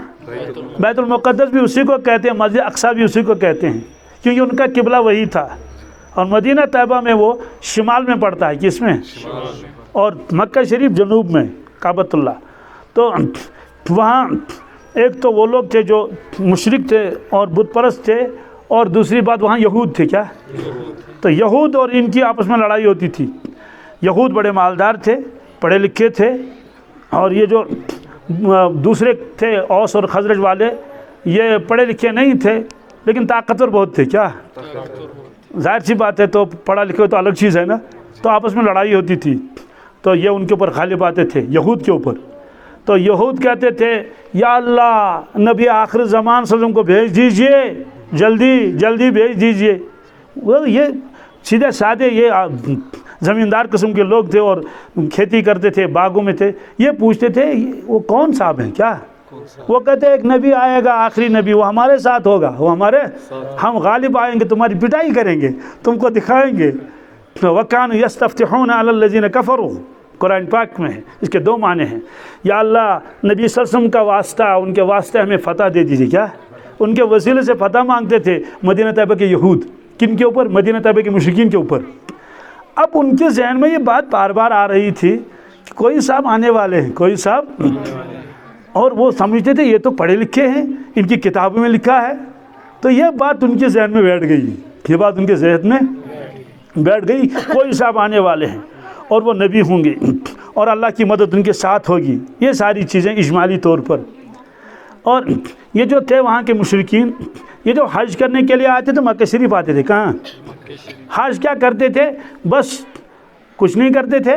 بیت المقدس بھی اسی کو کہتے ہیں، مسجد اقصیٰ بھی اسی کو کہتے ہیں، کیونکہ ان کا قبلہ وہی تھا۔ اور مدینہ طیبہ میں وہ شمال میں پڑتا ہے، کس میں؟ اور مکہ شریف جنوب میں، کعبۃ اللہ۔ تو وہاں ایک تو وہ لوگ تھے جو مشرک تھے اور بت پرست تھے، اور دوسری بات وہاں یہود تھے۔ کیا؟ تو یہود اور ان کی آپس میں لڑائی ہوتی تھی۔ یہود بڑے مالدار تھے، پڑھے لکھے تھے، اور یہ جو دوسرے تھے اوس اور خزرج والے، یہ پڑھے لکھے نہیں تھے لیکن طاقتور بہت تھے۔ کیا؟ ظاہر سی بات ہے، تو پڑھا لکھے تو الگ چیز ہے نا۔ تو آپس میں لڑائی ہوتی تھی، تو یہ ان کے اوپر غالب آتے تھے، یہود کے اوپر۔ تو یہود کہتے تھے یا اللہ، نبی آخر زمان صلی اللہ علیہ وسلم کو بھیج دیجئے، جلدی جلدی بھیج دیجئے۔ وہ یہ سیدھے سادے یہ زمیندار قسم کے لوگ تھے اور کھیتی کرتے تھے، باغوں میں تھے۔ یہ پوچھتے تھے وہ کون صاحب ہیں؟ کیا؟ وہ کہتے ایک نبی آئے گا، آخری نبی، وہ ہمارے ساتھ ہوگا، وہ ہم غالب آئیں گے، تمہاری پٹائی کریں گے، تم کو دکھائیں گے۔ وَكَانُوا يَسْتَفْتِحُونَ عَلَى الَّذِينَ كَفَرُوا، قرآن پاک میں ہے۔ اس کے 2 معنی ہیں، یا اللہ نبی صلی اللہ علیہ وسلم کا واسطہ، ان کے واسطے ہمیں فتح دے دیجیے۔ کیا؟ ان کے وسیلے سے فتح مانگتے تھے مدینہ طیبہ کے یہود۔ کن کے اوپر؟ مدینہ طیبہ کے مشرکین کے اوپر۔ اب ان کے ذہن میں یہ بات بار بار آ رہی تھی کہ کوئی صاحب آنے والے ہیں، کوئی صاحب، اور وہ سمجھتے تھے یہ تو پڑھے لکھے ہیں، ان کی کتابوں میں لکھا ہے۔ تو یہ بات ان کے ذہن میں بیٹھ گئی، یہ بات ان کے ذہن میں بیٹھ گئی، کوئی صاحب آنے والے ہیں اور وہ نبی ہوں گے اور اللہ کی مدد ان کے ساتھ ہوگی۔ یہ ساری چیزیں اجمالی طور پر۔ اور یہ جو تھے وہاں کے مشرکین، یہ جو حج کرنے کے لیے آتے تھے مکہ شریف آتے تھے، کہاں؟ حج کیا کرتے تھے؟ بس کچھ نہیں کرتے تھے،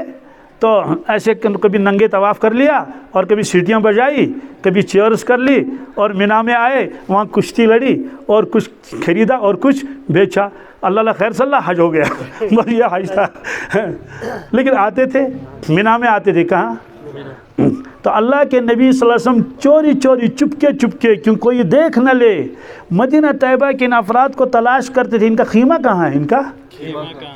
تو ایسے کبھی ننگے طواف کر لیا اور کبھی سیٹیاں بجائی، کبھی چیئرز کر لی، اور مینا میں آئے، وہاں کشتی لڑی اور کچھ خریدا اور کچھ بیچا۔ اللہ خیر صلی اللہ، حج ہو گیا، بس یہ حج تھا۔ لیکن آتے تھے مینا میں، آتے تھے کہاں؟ تو اللہ کے نبی صلی اللہ علیہ وسلم چوری چوری، چپکے چپکے، کیوں کوئی دیکھ نہ لے، مدینہ طیبہ کے ان افراد کو تلاش کرتے تھے۔ ان کا خیمہ کہاں ہے؟ ان کا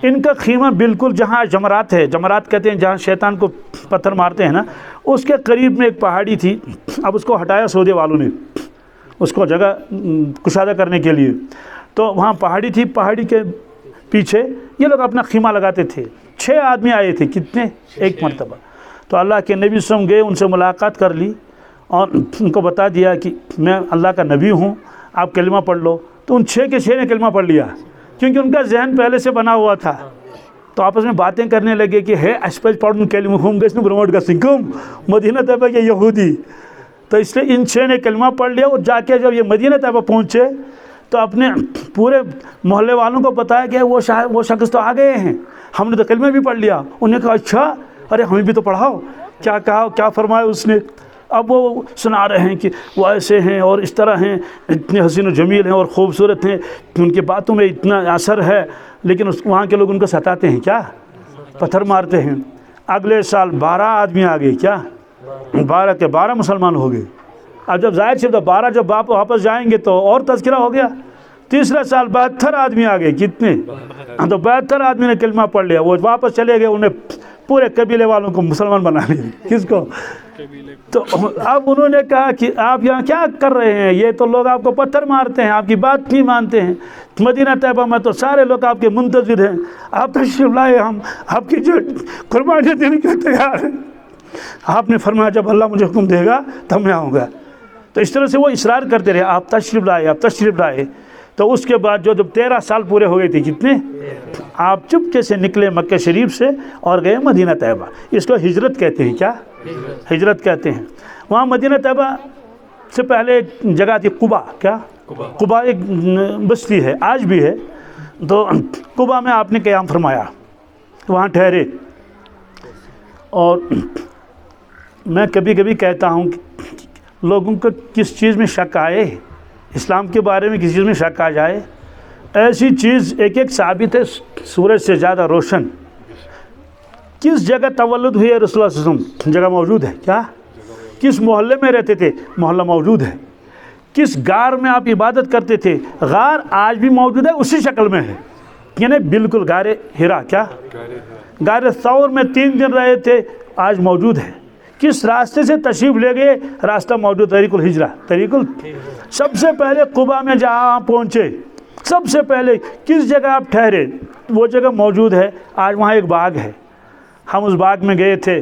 ان کا خیمہ بالکل جہاں جمرات ہے، جمرات کہتے ہیں جہاں شیطان کو پتھر مارتے ہیں نا، اس کے قریب میں ایک پہاڑی تھی. اب اس کو ہٹایا سعودی والوں نے اس کو جگہ کشادہ کرنے کے لیے. تو وہاں پہاڑی تھی، پہاڑی کے پیچھے یہ لوگ اپنا خیمہ لگاتے تھے. 6 آدمی آئے تھے، کتنے؟ ایک مرتبہ. تو اللہ کے نبی صلی اللہ علیہ وسلم گئے، ان سے ملاقات کر لی اور ان کو بتا دیا کہ میں اللہ کا نبی ہوں، آپ کلمہ پڑھ لو. تو ان 6 کے 6 نے کلمہ پڑھ لیا، کیونکہ ان کا ذہن پہلے سے بنا ہوا تھا. تو آپس میں باتیں کرنے لگے کہ ہے اسپیج پڑھن کلمہ ہم گس برمٹ گھن مدینہ طیبہ کے یہودی. تو اس لیے ان 6 نے کلمہ پڑھ لیا. اور جا کے جب یہ مدینہ طیبہ پہنچے تو اپنے پورے محلے والوں کو بتایا کہ وہ شخص تو آ گئے ہیں، ہم نے تو کلمہ بھی پڑھ لیا. انہوں نے کہا اچھا، ارے ہمیں بھی تو پڑھاؤ. کیا کہا، کیا فرمایا اس نے؟ اب وہ سنا رہے ہیں کہ وہ ایسے ہیں اور اس طرح ہیں، اتنے حسین و جمیل ہیں اور خوبصورت ہیں، ان کی باتوں میں اتنا اثر ہے، لیکن وہاں کے لوگ ان کو ستاتے ہیں، کیا پتھر مارتے ہیں. اگلے سال 12 آدمی آ گئے، کیا 12 کے 12 مسلمان ہو گئے. اب جب ظاہر سے 12 جب واپس جائیں گے تو اور تذکرہ ہو گیا. تیسرا سال 72 آدمی آ گئے، کتنے؟ تو 72 آدمی نے کلمہ پڑھ لیا. وہ واپس چلے گئے، انہیں پورے قبیلے والوں کو مسلمان بنا لیا. کس کو؟ تو اب انہوں نے کہا کہ آپ یہاں کیا کر رہے ہیں، یہ تو لوگ آپ کو پتھر مارتے ہیں، آپ کی بات نہیں مانتے ہیں. مدینہ طیبہ میں تو سارے لوگ آپ کے منتظر ہیں، آپ تشریف لائے، ہم آپ کی جو قربانی دینے کے تیار ہیں. آپ نے فرمایا جب اللہ مجھے حکم دے گا تب میں آؤں گا. تو اس طرح سے وہ اصرار کرتے رہے، آپ تشریف لائے، آپ تشریف لائے. تو اس کے بعد جب 13 سال پورے ہو گئے تھے، کتنے؟ آپ چپکے سے نکلے مکہ شریف سے اور گئے مدینہ طیبہ. اس کو ہجرت کہتے ہیں. کیا ہجرت کہتے ہیں. وہاں مدینہ طیبہ سے پہلے ایک جگہ تھی قبا. کیا قبا؟ ایک بستی ہے، آج بھی ہے. تو قبا میں آپ نے قیام فرمایا، وہاں ٹھہرے. اور میں کبھی کبھی کہتا ہوں کہ لوگوں کو کس چیز میں شک آئے، اسلام کے بارے میں کسی چیز میں شک آ جائے، ایسی چیز ایک ثابت ہے سورج سے زیادہ روشن. کس جگہ تولد ہوئی ہے رسول اللہ صلی اللہ علیہ وسلم، جگہ موجود ہے. کیا؟ کس محلے میں رہتے تھے، محلہ موجود ہے. کس غار میں آپ عبادت کرتے تھے، غار آج بھی موجود ہے، اسی شکل میں ہے. یعنی بالکل غار ہرا. کیا؟ غار ثور میں 3 دن رہے تھے، آج موجود ہے. کس راستے سے تشریف لے گئے، راستہ موجود، طریق الہجرہ. سب سے پہلے قبا میں جہاں پہنچے، سب سے پہلے کس جگہ آپ ٹھہرے، وہ جگہ موجود ہے. آج وہاں ایک باغ ہے، ہم اس باغ میں گئے تھے.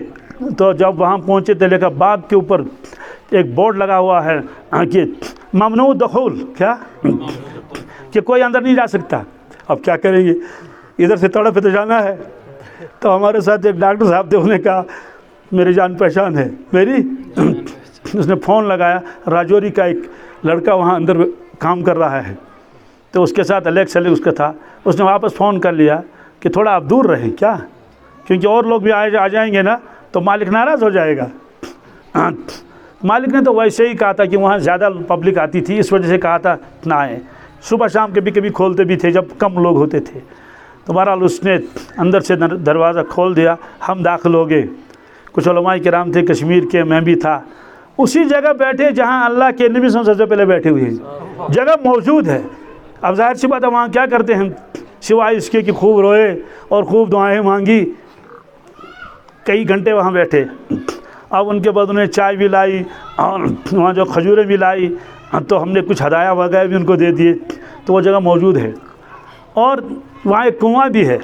تو جب وہاں پہنچے تو لکھا باغ کے اوپر ایک بورڈ لگا ہوا ہے کہ ممنوع دخول. کیا؟ کہ کوئی اندر نہیں جا سکتا. اب کیا کریں گے، ادھر سے تڑپ پہ تو جانا ہے. تو ہمارے ساتھ ایک ڈاکٹر صاحب تھے، انہوں نے کہا میری جان پہچان ہے میری. اس نے فون لگایا، راجوری کا ایک لڑکا وہاں اندر کام کر رہا ہے، تو اس کے ساتھ الیکس اس کا تھا. اس نے واپس فون کر لیا کہ تھوڑا آپ دور رہیں. کیا؟ کیونکہ اور لوگ بھی آ جائیں گے نا تو مالک ناراض ہو جائے گا. مالک نے تو ویسے ہی کہا تھا کہ وہاں زیادہ پبلک آتی تھی، اس وجہ سے کہا تھا نہ آئیں. صبح شام کبھی کبھی کھولتے بھی تھے جب کم لوگ ہوتے تھے. تو بہرحال اس نے اندر سے دروازہ کھول دیا، ہم داخل ہو گئے. کچھ علماء کرام تھے کشمیر کے، میں بھی تھا. اسی جگہ بیٹھے جہاں اللہ کے نبی صلی اللہ علیہ وسلم سے پہلے بیٹھے ہوئے ہیں. جگہ موجود ہے. اب ظاہر سی بات ہے وہاں کیا کرتے ہیں سوائے اس کے کہ خوب روئے اور خوب دعائیں مانگی. کئی گھنٹے وہاں بیٹھے. اب ان کے بعد انہیں چائے بھی لائی اور وہاں جو کھجوریں بھی لائی، تو ہم نے کچھ ہدایہ وغیرہ بھی ان کو دے دیے. تو وہ جگہ موجود ہے. اور وہاں ایک کنواں بھی ہے.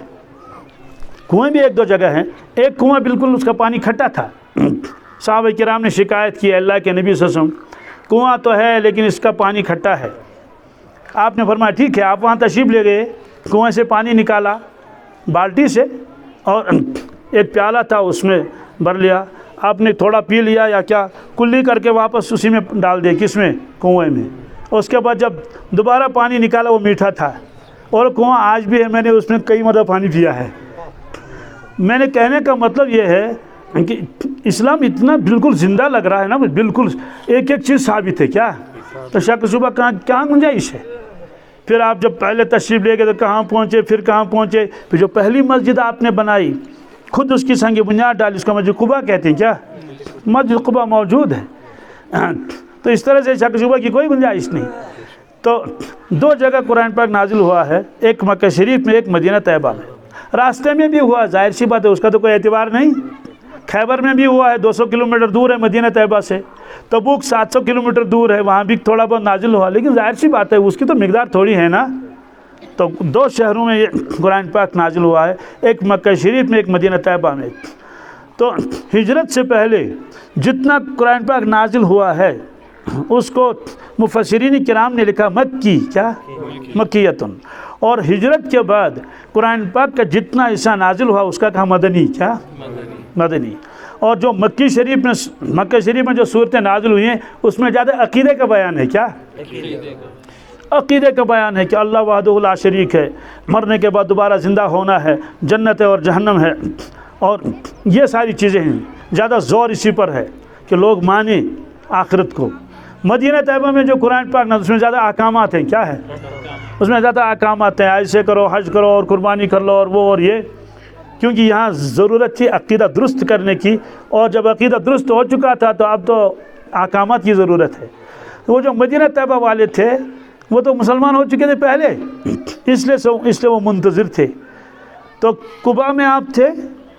کنویں بھی 1-2 جگہ ہیں. ایک کنواں بالکل اس کا پانی کھٹا تھا. صحابہ کرام نے شکایت کی اللہ کے نبی صلی اللہ علیہ وسلم کنواں تو ہے لیکن اس کا پانی کھٹا ہے. آپ نے فرمایا ٹھیک ہے. آپ وہاں تشریف لے گئے، کنویں سے پانی نکالا بالٹی سے اور ایک پیالہ تھا اس میں بھر لیا. آپ نے تھوڑا پی لیا یا کیا، کلی کر کے واپس اسی میں ڈال دیا. کس میں؟ کنویں میں. اس کے بعد جب دوبارہ پانی نکالا وہ میٹھا تھا. اور کنواں آج بھی ہے، میں نے اس میں کئی مرتبہ پانی پیا ہے. میں نے کہنے کا مطلب یہ ہے کہ اسلام اتنا بالکل زندہ لگ رہا ہے نا، بالکل ایک چیز ثابت ہے. کیا؟ تو شک صبح کہاں گنجائش ہے. پھر آپ جب پہلے تشریف لے گئے تو کہاں پہنچے، پھر کہاں پہنچے. پھر جو پہلی مسجد آپ نے بنائی، خود اس کی سنگ بنیاد ڈالی، اس کا مسجد قبا کہتے ہیں. کیا؟ مسجد قبا موجود ہے. تو اس طرح سے شک شبہ کی کوئی گنجائش نہیں. تو دو جگہ قرآن پاک نازل ہوا ہے، ایک مکہ شریف میں، ایک مدینہ طیبہ میں۔ راستے میں بھی ہوا، ظاہر سی بات ہے، اس کا تو کوئی اعتبار نہیں۔ خیبر میں بھی ہوا ہے، 200 کلومیٹر دور ہے مدینہ طیبہ سے۔ تبوک 700 کلومیٹر دور ہے، وہاں بھی تھوڑا بہت نازل ہوا، لیکن ظاہر سی بات ہے اس کی تو مقدار تھوڑی ہے نا۔ تو دو شہروں میں یہ قرآن پاک نازل ہوا ہے، ایک مکہ شریف میں، ایک مدینہ طیبہ میں۔ تو ہجرت سے پہلے جتنا قرآن پاک نازل ہوا ہے اس کو مفسرین کرام نے لکھا مکی، کیا؟ مکیتن۔ اور ہجرت کے بعد قرآن پاک کا جتنا حصہ نازل ہوا اس کا کہا مدنی، کیا؟ مدنی۔ اور جو مکہ شریف میں جو صورتیں نازل ہوئی ہیں اس میں زیادہ عقیدے کا بیان ہے، کیا؟ عقیدے کا بیان ہے کہ اللہ وحدہ لا شریک ہے، مرنے کے بعد دوبارہ زندہ ہونا ہے، جنت ہے اور جہنم ہے، اور یہ ساری چیزیں ہیں۔ زیادہ زور اسی پر ہے کہ لوگ مانیں آخرت کو۔ مدینہ طیبہ میں جو قرآن پاک نازل، اس میں زیادہ احکامات ہیں، کیا ہے؟ اس میں زیادہ احکامات ہیں، ایسے کرو، حج کرو اور قربانی کر لو اور وہ اور یہ، کیونکہ یہاں ضرورت تھی عقیدہ درست کرنے کی، اور جب عقیدہ درست ہو چکا تھا تو اب تو احکامات کی ضرورت ہے۔ وہ جو مدینہ طیبہ والے تھے وہ تو مسلمان ہو چکے تھے پہلے، اس لیے وہ منتظر تھے۔ تو قباء میں آپ تھے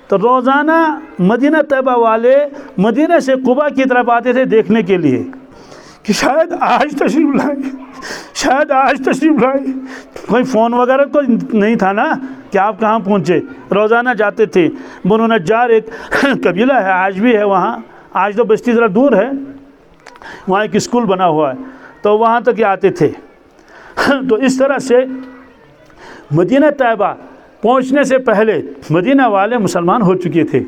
تو روزانہ مدینہ طیبہ والے مدینہ سے قباء کی طرف آتے تھے دیکھنے کے لیے کہ شاید آج تشریف لائیں، شاید آج تشریف لائیں۔ کوئی فون وغیرہ تو نہیں تھا نا کہ آپ کہاں پہنچے، روزانہ جاتے تھے۔ بنو نجار ایک قبیلہ ہے، آج بھی ہے وہاں، آج تو بستی ذرا دور ہے، وہاں ایک اسکول بنا ہوا ہے، تو وہاں تک آتے تھے۔ تو اس طرح سے مدینہ طیبہ پہنچنے سے پہلے مدینہ والے مسلمان ہو چکے تھے۔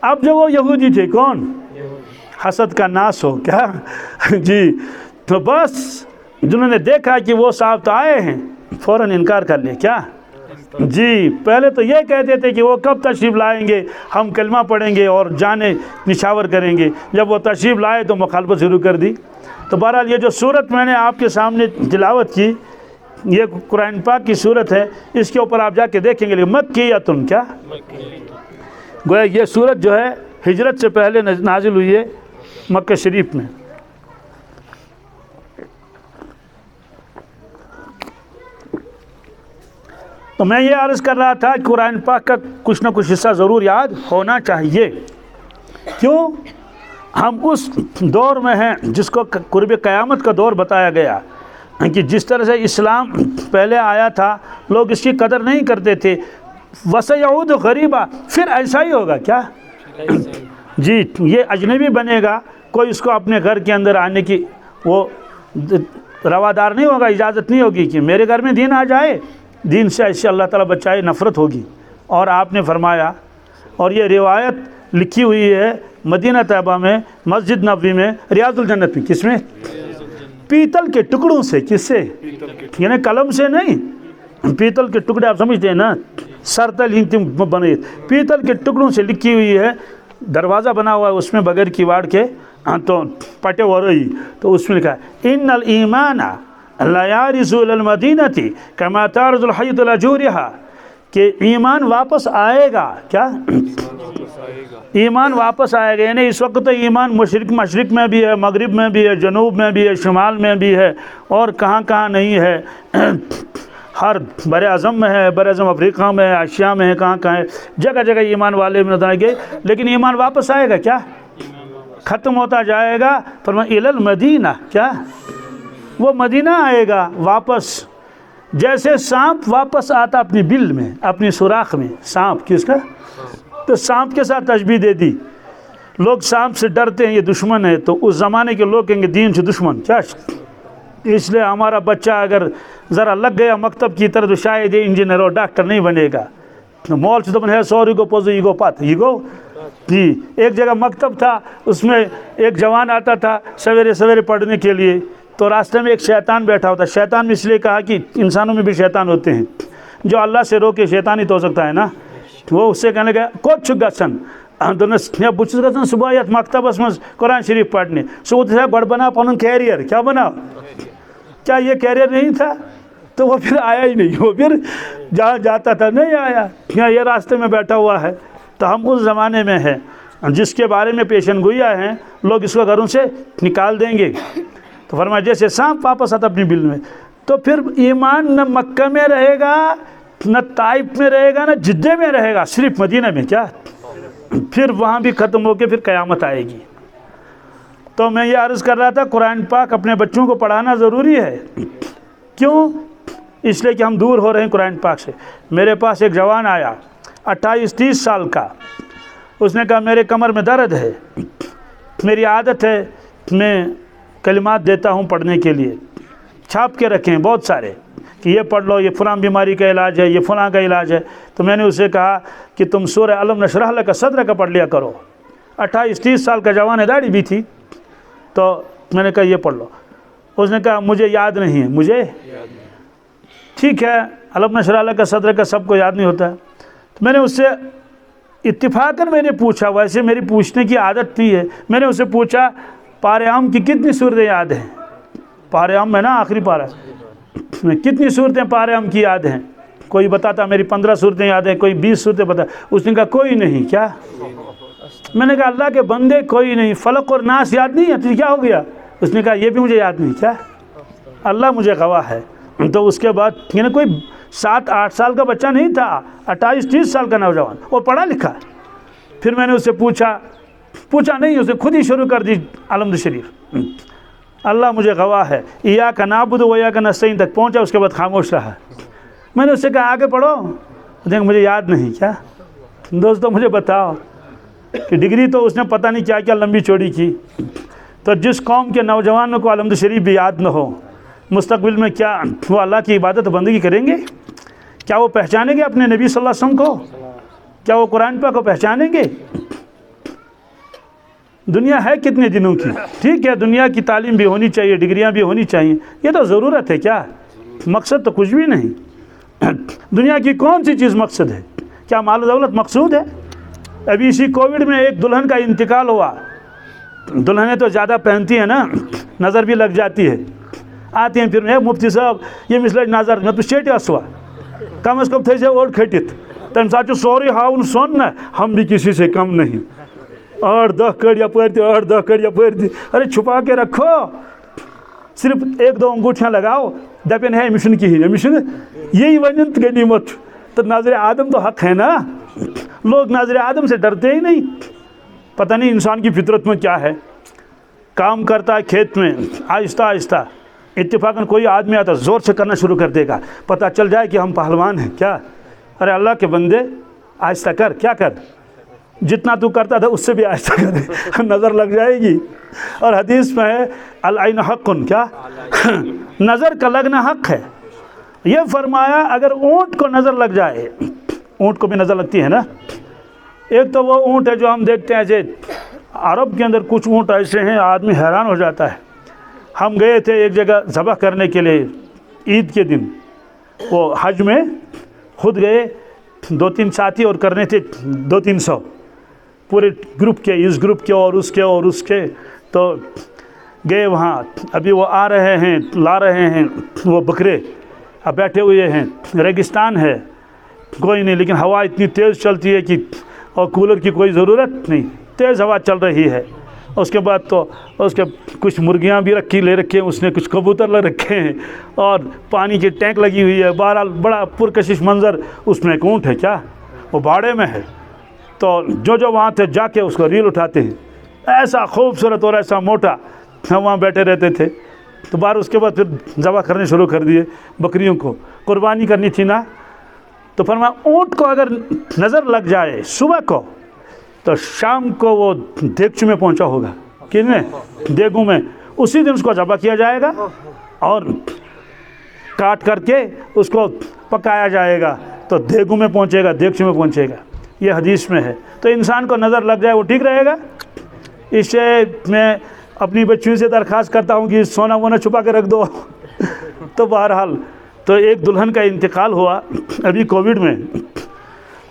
اب جو وہ یہودی تھے، کون؟ حسد کا ناس ہو، کیا؟ جی، تو بس جنہوں نے دیکھا کہ وہ صاحب تو آئے ہیں فوراً انکار کر لیا، کیا؟ جی، پہلے تو یہ کہتے تھے کہ وہ کب تشریف لائیں گے، ہم کلمہ پڑھیں گے اور جانے نشاور کریں گے۔ جب وہ تشریف لائے تو مخالفت شروع کر دی۔ تو بہرحال یہ جو صورت میں نے آپ کے سامنے تلاوت کی، یہ قرآن پاک کی صورت ہے، اس کے اوپر آپ جا کے دیکھیں گے، مکیتن، کیا؟ گویا یہ صورت جو ہے ہجرت سے پہلے نازل ہوئی ہے مکہ شریف میں۔ تو میں یہ عرض کر رہا تھا کہ قرآن پاک کا کچھ نہ کچھ حصہ ضرور یاد ہونا چاہیے۔ کیوں؟ ہم اس دور میں ہیں جس کو قرب قیامت کا دور بتایا گیا، کہ جس طرح سے اسلام پہلے آیا تھا لوگ اس کی قدر نہیں کرتے تھے، وَسَيَعُودُ غریبا، پھر ایسا ہی ہوگا، کیا؟ جی، یہ اجنبی بنے گا، کوئی اس کو اپنے گھر کے اندر آنے کی وہ روادار نہیں ہوگا، اجازت نہیں ہوگی کہ میرے گھر میں دین آ جائے۔ دین سے ایسے اللہ تعالیٰ بچائے نفرت ہوگی۔ اور آپ نے فرمایا، اور یہ روایت لکھی ہوئی ہے مدینہ طیبہ میں، مسجد نبوی میں، ریاض الجنت میں، کس میں؟ پیتل کے ٹکڑوں سے۔ کس سے؟ یعنی قلم سے نہیں، پیتل کے ٹکڑے آپ سمجھتے ہیں نا، سرتل ہنتم بنے، پیتل کے ٹکڑوں سے لکھی ہوئی ہے، دروازہ بنا ہوا ہے اس میں بغیر کیواڑ کے، تو پٹے ہو رہی، تو اس میں لکھا ہے ان الایمان لا یارث المدینۃ کما تارث الحیۃ الاجورھا، کہ ایمان واپس آئے گا، کیا؟ ایمان واپس آئے گا، یعنی اس وقت ایمان مشرق میں بھی ہے، مغرب میں بھی ہے، جنوب میں بھی ہے، شمال میں بھی ہے، اور کہاں کہاں نہیں ہے، ہر بر اعظم میں ہے، بر اعظم افریقہ میں ہے، ایشیا میں ہے، کہاں کہاں ہے، جگہ جگہ ایمان والے نظر آئیں گے، لیکن ایمان واپس آئے گا، کیا؟ ختم ہوتا جائے گا۔ فرمایا الی المدینہ، کیا؟ وہ مدینہ آئے گا واپس، جیسے سانپ واپس آتا اپنی بل میں، اپنی سوراخ میں۔ سانپ کس کا؟ تو سانپ کے ساتھ تشبیہ دے دی۔ لوگ سانپ سے ڈرتے ہیں، یہ دشمن ہے، تو اس زمانے کے لوگ کہیں گے دین سے دشمن، کیا؟ اس لیے ہمارا بچہ اگر ذرا لگ گیا مکتب کی طرف تو شاید یہ انجینئر اور ڈاکٹر نہیں بنے گا۔ مول سے تو ہے سوری کو پوزو ایگو پات ایگو۔ جی، ایک جگہ مکتب تھا، اس میں ایک جوان آتا تھا سویرے سویرے پڑھنے کے لیے، تو راستے میں ایک شیطان بیٹھا ہوتا ہے۔ شیطان میں اس لیے کہا کہ انسانوں میں بھی شیطان ہوتے ہیں، جو اللہ سے روکے شیطان ہی تو ہو سکتا ہے نا۔ وہ اس سے کہنے لگا کوچ گژھن بچس گژھان صبح یتھ مکتبس مز قرآن شریف پڑھنے، سو گۄڈٕ بنا پنن کیریئر، کیا بنا؟ کیا یہ کیریئر نہیں تھا؟ تو وہ پھر آیا ہی نہیں، وہ پھر جہاں جاتا تھا نہیں آیا، یہ راستے میں بیٹھا ہوا ہے۔ تو ہم اس زمانے میں ہیں جس کے بارے میں پیشن گوئیاں ہیں، لوگ اس کو گھروں سے نکال دیں گے۔ تو فرمایا جیسے سانپ واپس آتا اپنی بل میں، تو پھر ایمان نہ مکہ میں رہے گا، نہ طائف میں رہے گا، نہ جدہ میں رہے گا، صرف مدینہ میں. کیا پھر وہاں بھی ختم ہو کے پھر قیامت آئے گی. تو میں یہ عرض کر رہا تھا قرآن پاک اپنے بچوں کو پڑھانا ضروری ہے. کیوں؟ اس لیے کہ ہم دور ہو رہے ہیں قرآن پاک سے. میرے پاس ایک جوان آیا 28-30 سال کا. اس نے کہا میرے کمر میں درد ہے، میری عادت ہے میں کلمات دیتا ہوں پڑھنے کے لیے، چھاپ کے رکھے ہیں بہت سارے کہ یہ پڑھ لو، یہ فلاں بیماری کا علاج ہے، یہ فلاں کا علاج ہے. تو میں نے اسے کہا کہ تم سورہ الم نشرح لک صدرک کا پڑھ لیا کرو. 28-30 سال کا جوان ہے، داڑھی بھی تھی. تو میں نے کہا یہ پڑھ لو. اس نے کہا مجھے یاد نہیں ہے. مجھے ٹھیک ہے، الم نشرح لک صدرک کا سب کو یاد نہیں ہوتا. تو میں نے اس سے اتفاقاً میں نے پوچھا، ویسے میری پوچھنے کی عادت نہیں ہے، میں نے اس سے پوچھا پارے عام کی کتنی صورتیں یاد ہیں؟ پارے عام میں نا آخری پارہ میں کتنی صورتیں پارے عام کی یاد ہیں؟ کوئی بتاتا میری 15 صورتیں یاد ہیں، کوئی 20 صورتیں بتا. اس نے کہا کوئی نہیں. کیا؟ میں نے کہا اللہ کے بندے کوئی نہیں. فلق اور ناس یاد نہیں ہے تو کیا ہو گیا؟ اس نے کہا یہ بھی مجھے یاد نہیں. کیا؟ اللہ مجھے گواہ ہے. تو اس کے بعد یعنی کوئی 7-8 سال کا بچہ نہیں تھا، 28-30 سال کا نوجوان، وہ پڑھا لکھا. پھر میں نے اس سے پوچھا نہیں، اس نے خود ہی شروع کر دی الحمد شریف. اللہ مجھے گواہ ہے، ایاک نعبد و ایاک نستعین تک پہنچا. اس کے بعد خاموش رہا. میں نے اس سے کہا آگے پڑھو. دیکھ مجھے یاد نہیں. کیا دوستو مجھے بتاؤ کہ ڈگری تو اس نے پتہ نہیں کیا کیا لمبی چوڑی کی. تو جس قوم کے نوجوانوں کو الحمد شریف بھی یاد نہ ہو، مستقبل میں کیا وہ اللہ کی عبادت بندگی کریں گے؟ کیا وہ پہچانیں گے اپنے نبی صلی اللہ علیہ وسلم کو؟ کیا وہ قرآن پاک کو پہچانیں گے؟ دنیا ہے کتنے دنوں کی؟ ٹھیک ہے دنیا کی تعلیم بھی ہونی چاہیے، ڈگریاں بھی ہونی چاہیے، یہ تو ضرورت ہے. کیا مقصد تو کچھ بھی نہیں. دنیا کی کون سی چیز مقصد ہے؟ کیا مال و دولت مقصود ہے؟ ابھی اسی کووڈ میں ایک دلہن کا انتقال ہوا. دلہنیں تو زیادہ پہنتی ہیں نا، نظر بھی لگ جاتی ہے. آتی ہیں پھر مفتی صاحب یہ مسلج نظر میں تو چیٹی ہوا کم از کم تھے سے اور کھٹت تم ساتھ سوری ہاؤن سون نا ہم بھی کسی سے کم نہیں. 8-10 کڑ یپر تھی 8-10 کڑ یپر تھی. ارے چھپا کے رکھو، صرف 1-2 انگوٹھیاں لگاؤ. دپن ہے مشن کہین مشن یہی ون غنیمت. تو نظر آدم تو حق ہے نا. لوگ نظر آدم سے ڈرتے ہی نہیں. پتہ نہیں انسان کی فطرت میں کیا ہے. کام کرتا ہے کھیت میں آہستہ آہستہ، اتفاقاً کوئی آدمی آتا زور سے کرنا شروع کر دے گا، پتہ چل جائے کہ ہم پہلوان ہیں. کیا؟ ارے اللہ کے بندے آہستہ کر. کیا کر؟ جتنا تو کرتا تھا اس سے بھی آہستہ کر، نظر لگ جائے گی. اور حدیث میں ہے العین حق. کیا؟ نظر کا لگنا حق ہے. یہ فرمایا اگر اونٹ کو نظر لگ جائے، اونٹ کو بھی نظر لگتی ہے نا. ایک تو وہ اونٹ ہے جو ہم دیکھتے ہیں عرب کے اندر کچھ اونٹ ایسے ہیں آدمی حیران ہو جاتا ہے. ہم گئے تھے ایک جگہ ذبح کرنے کے لیے عید کے دن، وہ حج میں خود گئے، 2-3 ساتھی اور کرنے تھے 200-300 پورے گروپ کے، اس گروپ کے اور اس کے اور اس کے. تو گئے وہاں. ابھی وہ آ رہے ہیں لا رہے ہیں وہ بکرے، اب بیٹھے ہوئے ہیں، ریگستان ہے کوئی نہیں، لیکن ہوا اتنی تیز چلتی ہے کہ اور کولر کی کوئی ضرورت نہیں، تیز ہوا چل رہی ہے. اس کے بعد تو اس کے کچھ مرغیاں بھی لے رکھے ہیں اس نے، کچھ کبوتر لے رکھے ہیں اور پانی کی ٹینک لگی ہوئی ہے. بہرحال بڑا پرکشش منظر. اس میں ایک اونٹ ہے، کیا وہ باڑے میں ہے. تو جو وہاں تھے جا کے اس کو ریل اٹھاتے ہیں. ایسا خوبصورت اور ایسا موٹا. ہم وہاں بیٹھے رہتے تھے. تو بار اس کے بعد پھر ذبح کرنے شروع کر دیے. بکریوں کو قربانی کرنی تھی نا. تو فرمایا اونٹ کو اگر نظر لگ جائے صبح کو تو شام کو وہ دیگچ میں پہنچا ہوگا. کن میں؟ دیگوں میں. اسی دن اس کو ذبح کیا جائے گا اور کاٹ کر کے اس کو پکایا جائے گا تو دیگوں میں پہنچے گا، دیگچ میں پہنچے گا. یہ حدیث میں ہے. تو انسان کو نظر لگ جائے وہ ٹھیک رہے گا. اس سے میں اپنی بچیوں سے درخواست کرتا ہوں کہ سونا وونا چھپا کے رکھ دو. تو بہرحال تو ایک دلہن کا انتقال ہوا ابھی کووڈ میں.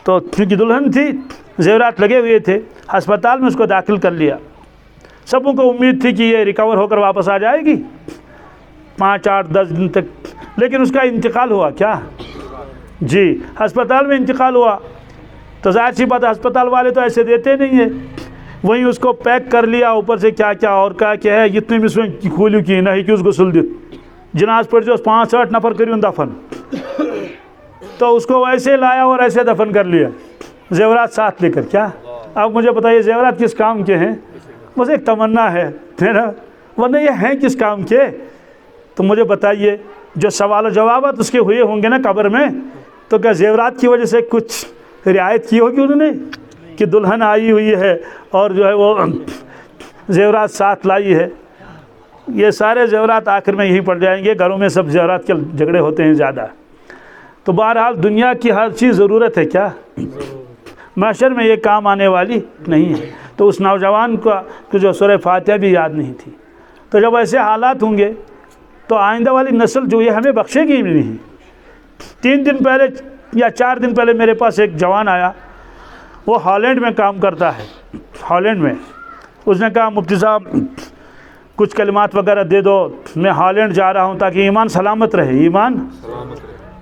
تو کیونکہ دلہن تھی زیورات لگے ہوئے تھے، ہسپتال میں اس کو داخل کر لیا. سبوں کو امید تھی کہ یہ ریکور ہو کر واپس آ جائے گی 5-8-10 دن تک، لیکن اس کا انتقال ہوا. کیا جی ہسپتال میں انتقال ہوا. تو ظاہر سی بات ہے ہسپتال والے تو ایسے دیتے نہیں ہیں. وہیں اس کو پیک کر لیا اوپر سے کیا کیا اور کہا کہ ہے اتنے میں اس میں کھولیو کی نہ ہی کہ اس غسل دیت جناز پر جو 65 نفر کریوں دفن، تو اس کو ویسے لایا اور ایسے دفن کر لیا زیورات ساتھ لے کر. کیا اب مجھے بتائیے زیورات کس کام کے ہیں؟ بس ایک تمنا ہے نا، ورنہ یہ ہیں کس کام کے؟ تو مجھے بتائیے جو سوال و جوابات اس کے ہوئے ہوں گے نا قبر میں، تو کیا زیورات کی وجہ سے کچھ رعایت کی ہوگی انہوں نے کہ دلہن آئی ہوئی ہے اور جو ہے وہ زیورات ساتھ لائی ہے؟ یہ سارے زیورات آخر میں یہیں پڑ جائیں گے. گھروں میں سب زیورات کے جھگڑے ہوتے ہیں زیادہ. تو بہرحال دنیا کی ہر چیز ضرورت ہے کیا، محشر میں یہ کام آنے والی نہیں ہے. تو اس نوجوان کا جو سورہ فاتحہ بھی یاد نہیں تھی. تو جب ایسے حالات ہوں گے تو آئندہ والی نسل جو یہ ہمیں بخشے گی بھی نہیں. 3 دن پہلے یا 4 دن پہلے میرے پاس ایک جوان آیا، وہ ہالینڈ میں کام کرتا ہے. ہالینڈ میں اس نے کہا مفتی صاحب کچھ کلمات وغیرہ دے دو، میں ہالینڈ جا رہا ہوں تاکہ ایمان سلامت رہے. ایمان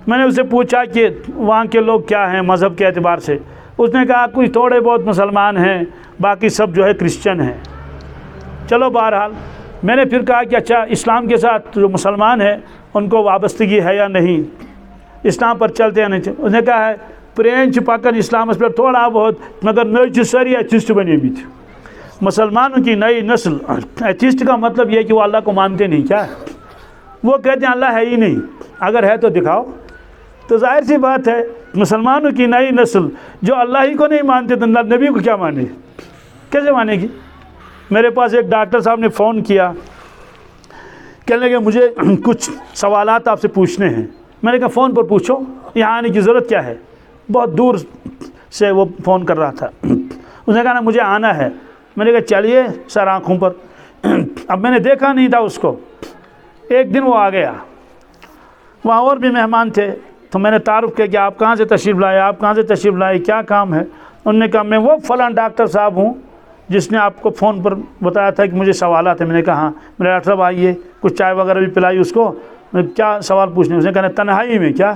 میں نے اسے پوچھا کہ وہاں کے لوگ کیا ہیں مذہب کے اعتبار سے؟ اس نے کہا کچھ تھوڑے بہت مسلمان ہیں، باقی سب جو ہے کرسچن ہیں. چلو بہرحال میں نے پھر کہا کہ اچھا اسلام کے ساتھ جو مسلمان ہیں ان کو وابستگی ہے یا نہیں، اسلام پر چلتے ہیں نہیں چلتے؟ اس نے کہا ہے پرینچ پکن اسلام پر تھوڑا بہت، مگر نئی ساری ایتھسٹ بنی ہوئی تھی. مسلمانوں کی نئی نسل. ایتھسٹ کا مطلب یہ کہ وہ اللہ کو مانتے نہیں. کیا وہ کہتے ہیں اللہ ہے ہی نہیں، اگر ہے تو دکھاؤ. تو ظاہر سی بات ہے مسلمانوں کی نئی نسل جو اللہ ہی کو نہیں مانتے تو نبی کو کیا مانے، کیسے مانے گی؟ میرے پاس ایک ڈاکٹر صاحب نے فون کیا، کہنے لگے مجھے کچھ سوالات آپ سے پوچھنے ہیں. میں نے کہا فون پر پوچھو، یہاں آنے کی ضرورت کیا ہے؟ بہت دور سے وہ فون کر رہا تھا. اس نے کہا نا مجھے آنا ہے. میں نے کہا چلیے سر آنکھوں پر. اب میں نے دیکھا نہیں تھا اس کو. ایک دن وہ آ گیا، وہاں اور بھی مہمان تھے، تو میں نے تعارف کیا کہ آپ کہاں سے تشریف لائے، آپ کہاں سے تشریف لائے، کیا کام ہے؟ انہوں نے کہا میں وہ فلاں ڈاکٹر صاحب ہوں جس نے آپ کو فون پر بتایا تھا کہ مجھے سوالات ہیں. میں نے کہا ہاں. میرے ڈاکٹر صاحب آئیے، کچھ چائے وغیرہ بھی پلائی اس کو. میں کیا سوال پوچھنے؟ اس نے کہا تنہائی میں، کیا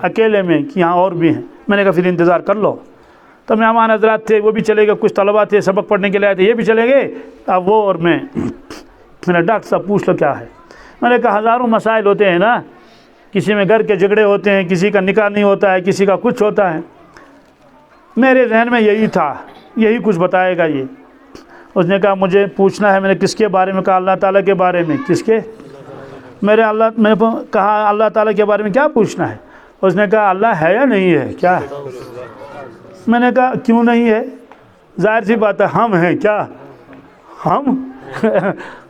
اکیلے میں کہ یہاں اور بھی ہیں؟ میں نے کہا پھر انتظار کر لو. تو مہمان حضرات تھے وہ بھی چلے گئے، کچھ طلباء تھے سبق پڑھنے کے لیے آئے تھے یہ بھی چلے گئے. اب وہ اور میں نے ڈاکٹر صاحب پوچھ لو کیا ہے. میں نے کہا ہزاروں مسائل ہوتے ہیں نا، کسی میں گھر کے جھگڑے ہوتے ہیں، کسی کا نکاح نہیں ہوتا ہے، کسی کا کچھ ہوتا ہے. میرے ذہن میں یہی تھا، یہی کچھ بتائے گا یہ. اس نے کہا مجھے پوچھنا ہے. میں نے کس کے بارے میں کہا؟ اللہ تعالیٰ کے بارے میں. کس کے؟ میں نے کہا اللہ تعالیٰ کے بارے میں کیا پوچھنا ہے؟ اس نے کہا اللہ ہے یا نہیں ہے؟ کیا؟ میں نے کہا کیوں نہیں ہے؟ ظاہر سی بات ہے ہم ہیں. کیا ہم؟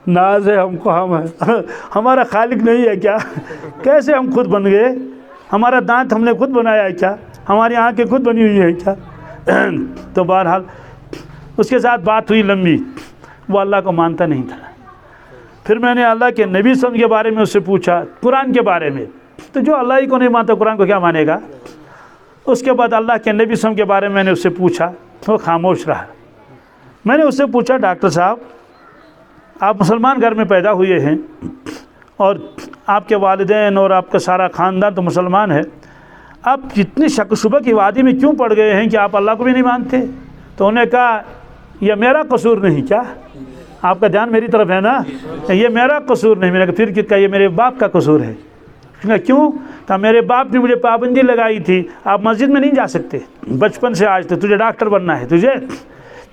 ناز ہے ہم کو، ہم ہیں. ہمارا خالق نہیں ہے کیا؟ کیسے ہم خود بن گئے؟ ہمارا دانت ہم نے خود بنایا ہے کیا؟ ہماری آنکھیں خود بنی ہوئی ہیں کیا؟ تو بہرحال اس کے ساتھ بات ہوئی لمبی. وہ اللہ کو مانتا نہیں تھا. پھر میں نے اللہ کے نبی صلی اللہ علیہ وسلم کے بارے میں اس سے پوچھا، قرآن کے بارے میں. تو جو اللہ ہی کو نہیں مانتا قرآن کو کیا مانے گا؟ اس کے بعد اللہ کے نبی صلی اللہ علیہ وسلم کے بارے میں نے اس سے پوچھا، وہ خاموش رہا. میں نے اس سے پوچھا ڈاکٹر صاحب آپ مسلمان گھر میں پیدا ہوئے ہیں اور آپ کے والدین اور آپ کا سارا خاندان تو مسلمان ہے، آپ جتنی شک و شبہ کی وادی میں کیوں پڑ گئے ہیں کہ آپ اللہ کو بھی نہیں مانتے؟ تو انہوں نے کہا یہ میرا قصور نہیں. کیا آپ کا دھیان میری طرف ہے نا؟ یہ میرا قصور نہیں. میں نے کہا پھر کیا؟ یہ میرے باپ کا قصور ہے. کیوں؟ کہ میرے باپ نے مجھے پابندی لگائی تھی آپ مسجد میں نہیں جا سکتے بچپن سے آج تک. تجھے ڈاکٹر بننا ہے، تجھے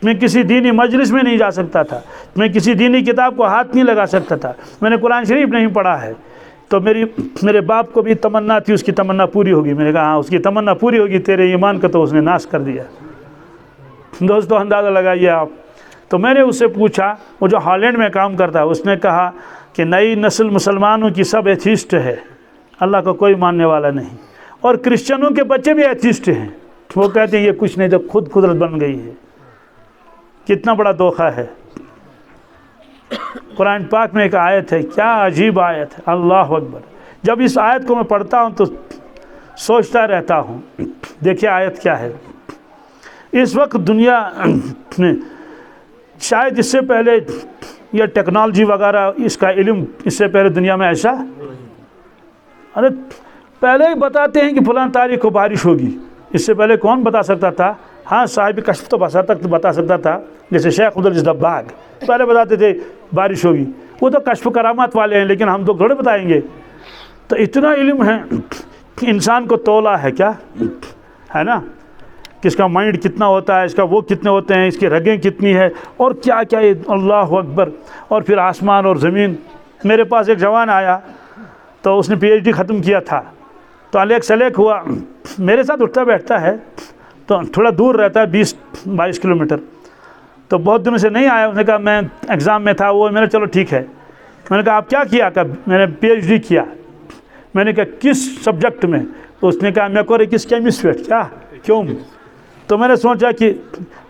میں کسی دینی مجلس میں نہیں جا سکتا تھا، میں کسی دینی کتاب کو ہاتھ نہیں لگا سکتا تھا، میں نے قرآن شریف نہیں پڑھا ہے. تو میرے باپ کو بھی تمنا تھی، اس کی تمنا پوری ہوگی. میں نے کہا ہاں اس کی تمنا پوری ہوگی، تیرے ایمان کا تو اس نے ناش کر دیا. دوستو اندازہ لگائیے آپ. تو میں نے اس سے پوچھا، وہ جو ہالینڈ میں کام کرتا ہے، اس نے کہا کہ نئی نسل مسلمانوں کی سب ایتھیسٹ ہے، اللہ کا کوئی ماننے والا نہیں. اور کرسچنوں کے بچے بھی ایتھیسٹ ہیں، وہ کہتے ہیں یہ کچھ نہیں تو خود قدرت بن گئی ہے. کتنا بڑا دھوکہ ہے. قرآن پاک میں ایک آیت ہے، کیا عجیب آیت ہے، اللہ اکبر. جب اس آیت کو میں پڑھتا ہوں تو سوچتا رہتا ہوں. دیکھیے آیت کیا ہے. اس وقت دنیا میں شاید اس سے پہلے یہ ٹیکنالوجی وغیرہ اس کا علم اس سے پہلے دنیا میں ایسا، ارے پہلے ہی بتاتے ہیں کہ فلاں تاریخ کو بارش ہوگی. اس سے پہلے کون بتا سکتا تھا؟ ہاں صاحب کشف تو بتا سکتا تھا، جیسے شیخ عبدالعزیز دباغ پہلے بتاتے تھے بارش ہوگی. وہ تو کشف کرامات والے ہیں، لیکن ہم تو تھوڑے بتائیں گے۔ تو اتنا علم ہے کہ انسان کو تولا ہے کیا ہے نا، کہ اس کا مائنڈ کتنا ہوتا ہے، اس کا وہ کتنے ہوتے ہیں، اس کی رگیں کتنی ہے، اور کیا کیا، اللہ اکبر۔ اور پھر آسمان اور زمین۔ میرے پاس ایک جوان آیا تو اس نے پی ایچ ڈی ختم کیا تھا، تو الیک سلیک ہوا، میرے ساتھ اٹھتا بیٹھتا ہے، تو تھوڑا دور رہتا ہے 20-22 کلومیٹر، تو بہت دنوں سے نہیں آیا۔ اس نے کہا میں ایگزام میں تھا، وہ میں نے چلو ٹھیک ہے۔ میں نے کہا آپ کیا کیا؟ کہ میں نے پی ایچ ڈی کیا۔ میں نے کہا کس سبجیکٹ میں؟ تو اس نے کہا میکونکس کیمسٹری۔ کیا کیوں؟ تو میں نے سوچا کہ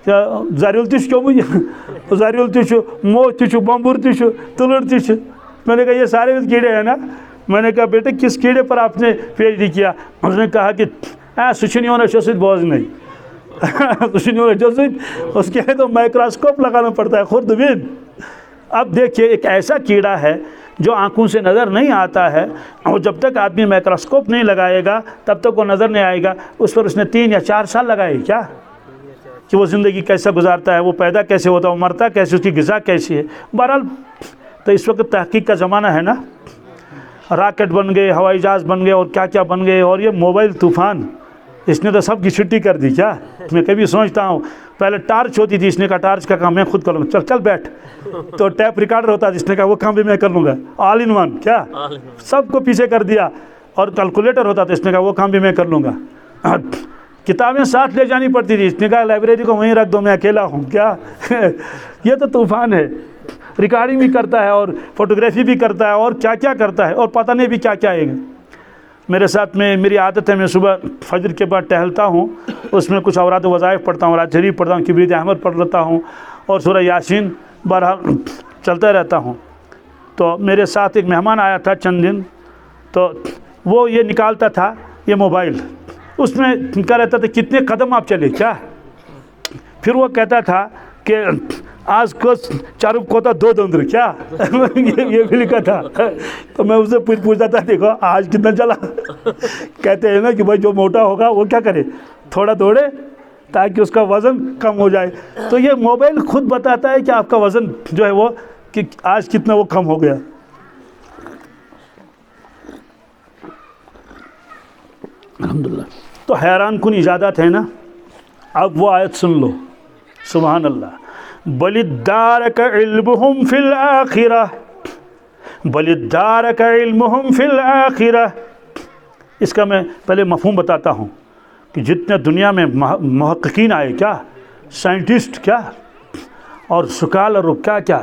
زاریول تش کیوں مجھے زاریول تش مو تش بمبور تش تلڑ تش۔ میں نے کہا یہ سارے کیڑے ہیں نا۔ میں نے کہا بیٹے کس کیڑے پر آپ نے پی ایچ ڈی کیا؟ اس نے کہا کہ سچنیوں سے بوز نہیں اس کے تو مائکروسکوپ لگانا پڑتا ہے خوردبین۔ اب دیکھیے ایک ایسا کیڑا ہے جو آنکھوں سے نظر نہیں آتا ہے، اور جب تک آدمی مائکروسکوپ نہیں لگائے گا تب تک وہ نظر نہیں آئے گا۔ اس پر اس نے 3 یا 4 سال لگائے کیا، کہ وہ زندگی کیسا گزارتا ہے، وہ پیدا کیسے ہوتا ہے، وہ مرتا کیسے، اس کی غذا کیسی ہے۔ بہرحال تو اس وقت تحقیق کا زمانہ ہے نا، راکٹ بن گئے، ہوائی جہاز بن گئے، اور کیا کیا بن گئے، اور یہ موبائل طوفان اس نے تو سب کی چھٹی کر دی کیا۔ میں کبھی سوچتا ہوں پہلے ٹارچ ہوتی تھی، اس نے کہا ٹارچ کا کام میں خود کروں گا، چل بیٹھ۔ تو ٹیپ ریکارڈر ہوتا ہے، اس نے کہا وہ کام بھی میں کر لوں گا، آل ان ون کیا، سب کو پیچھے کر دیا۔ اور کیلکولیٹر ہوتا تھا، اس نے کہا وہ کام بھی میں کر لوں گا۔ کتابیں ساتھ لے جانی پڑتی تھی، اس نے کہا لائبریری کو وہیں رکھ دو، میں اکیلا ہوں کیا۔ یہ تو طوفان ہے، ریکارڈنگ بھی کرتا ہے اور فوٹوگرافی بھی کرتا ہے اور کیا کیا کرتا ہے، اور پتہ نہیں بھی کیا کیا آئے گا۔ میرے ساتھ میں میری عادت ہے، میں صبح فجر کے بعد ٹہلتا ہوں، اس میں کچھ اوراد و وظائف پڑھتا ہوں، رات شریف پڑھتا ہوں، کبریت احمد پڑھ لیتا ہوں، اور سورہ یاسین، بہرحال چلتا رہتا ہوں۔ تو میرے ساتھ ایک مہمان آیا تھا چند دن، تو وہ یہ نکالتا تھا یہ موبائل، اس میں کہا رہتا تھا کتنے قدم آپ چلے کیا۔ پھر وہ کہتا تھا کہ آج کو چارب کوتا 2 دندر کیا، یہ بھی لکھا تھا۔ تو میں اسے پوچھتا تھا دیکھو آج کتنا چلا۔ کہتے ہیں نا کہ بھائی جو موٹا ہوگا وہ کیا کرے، تھوڑا دوڑے تاکہ اس کا وزن کم ہو جائے۔ تو یہ موبائل خود بتاتا ہے کہ آپ کا وزن جو ہے وہ کہ آج کتنا وہ کم ہو گیا۔ الحمدللہ۔ تو حیران کن ایجادات ہے نا۔ اب وہ آیت سن لو، سبحان اللہ۔ بل ادارک علمہم فی الآخرہ، بل ادارک علمہم فی الآخرہ۔ اس کا میں پہلے مفہوم بتاتا ہوں کہ جتنے دنیا میں محققین آئے کیا، سائنٹسٹ کیا، اور سکالر کیا کیا،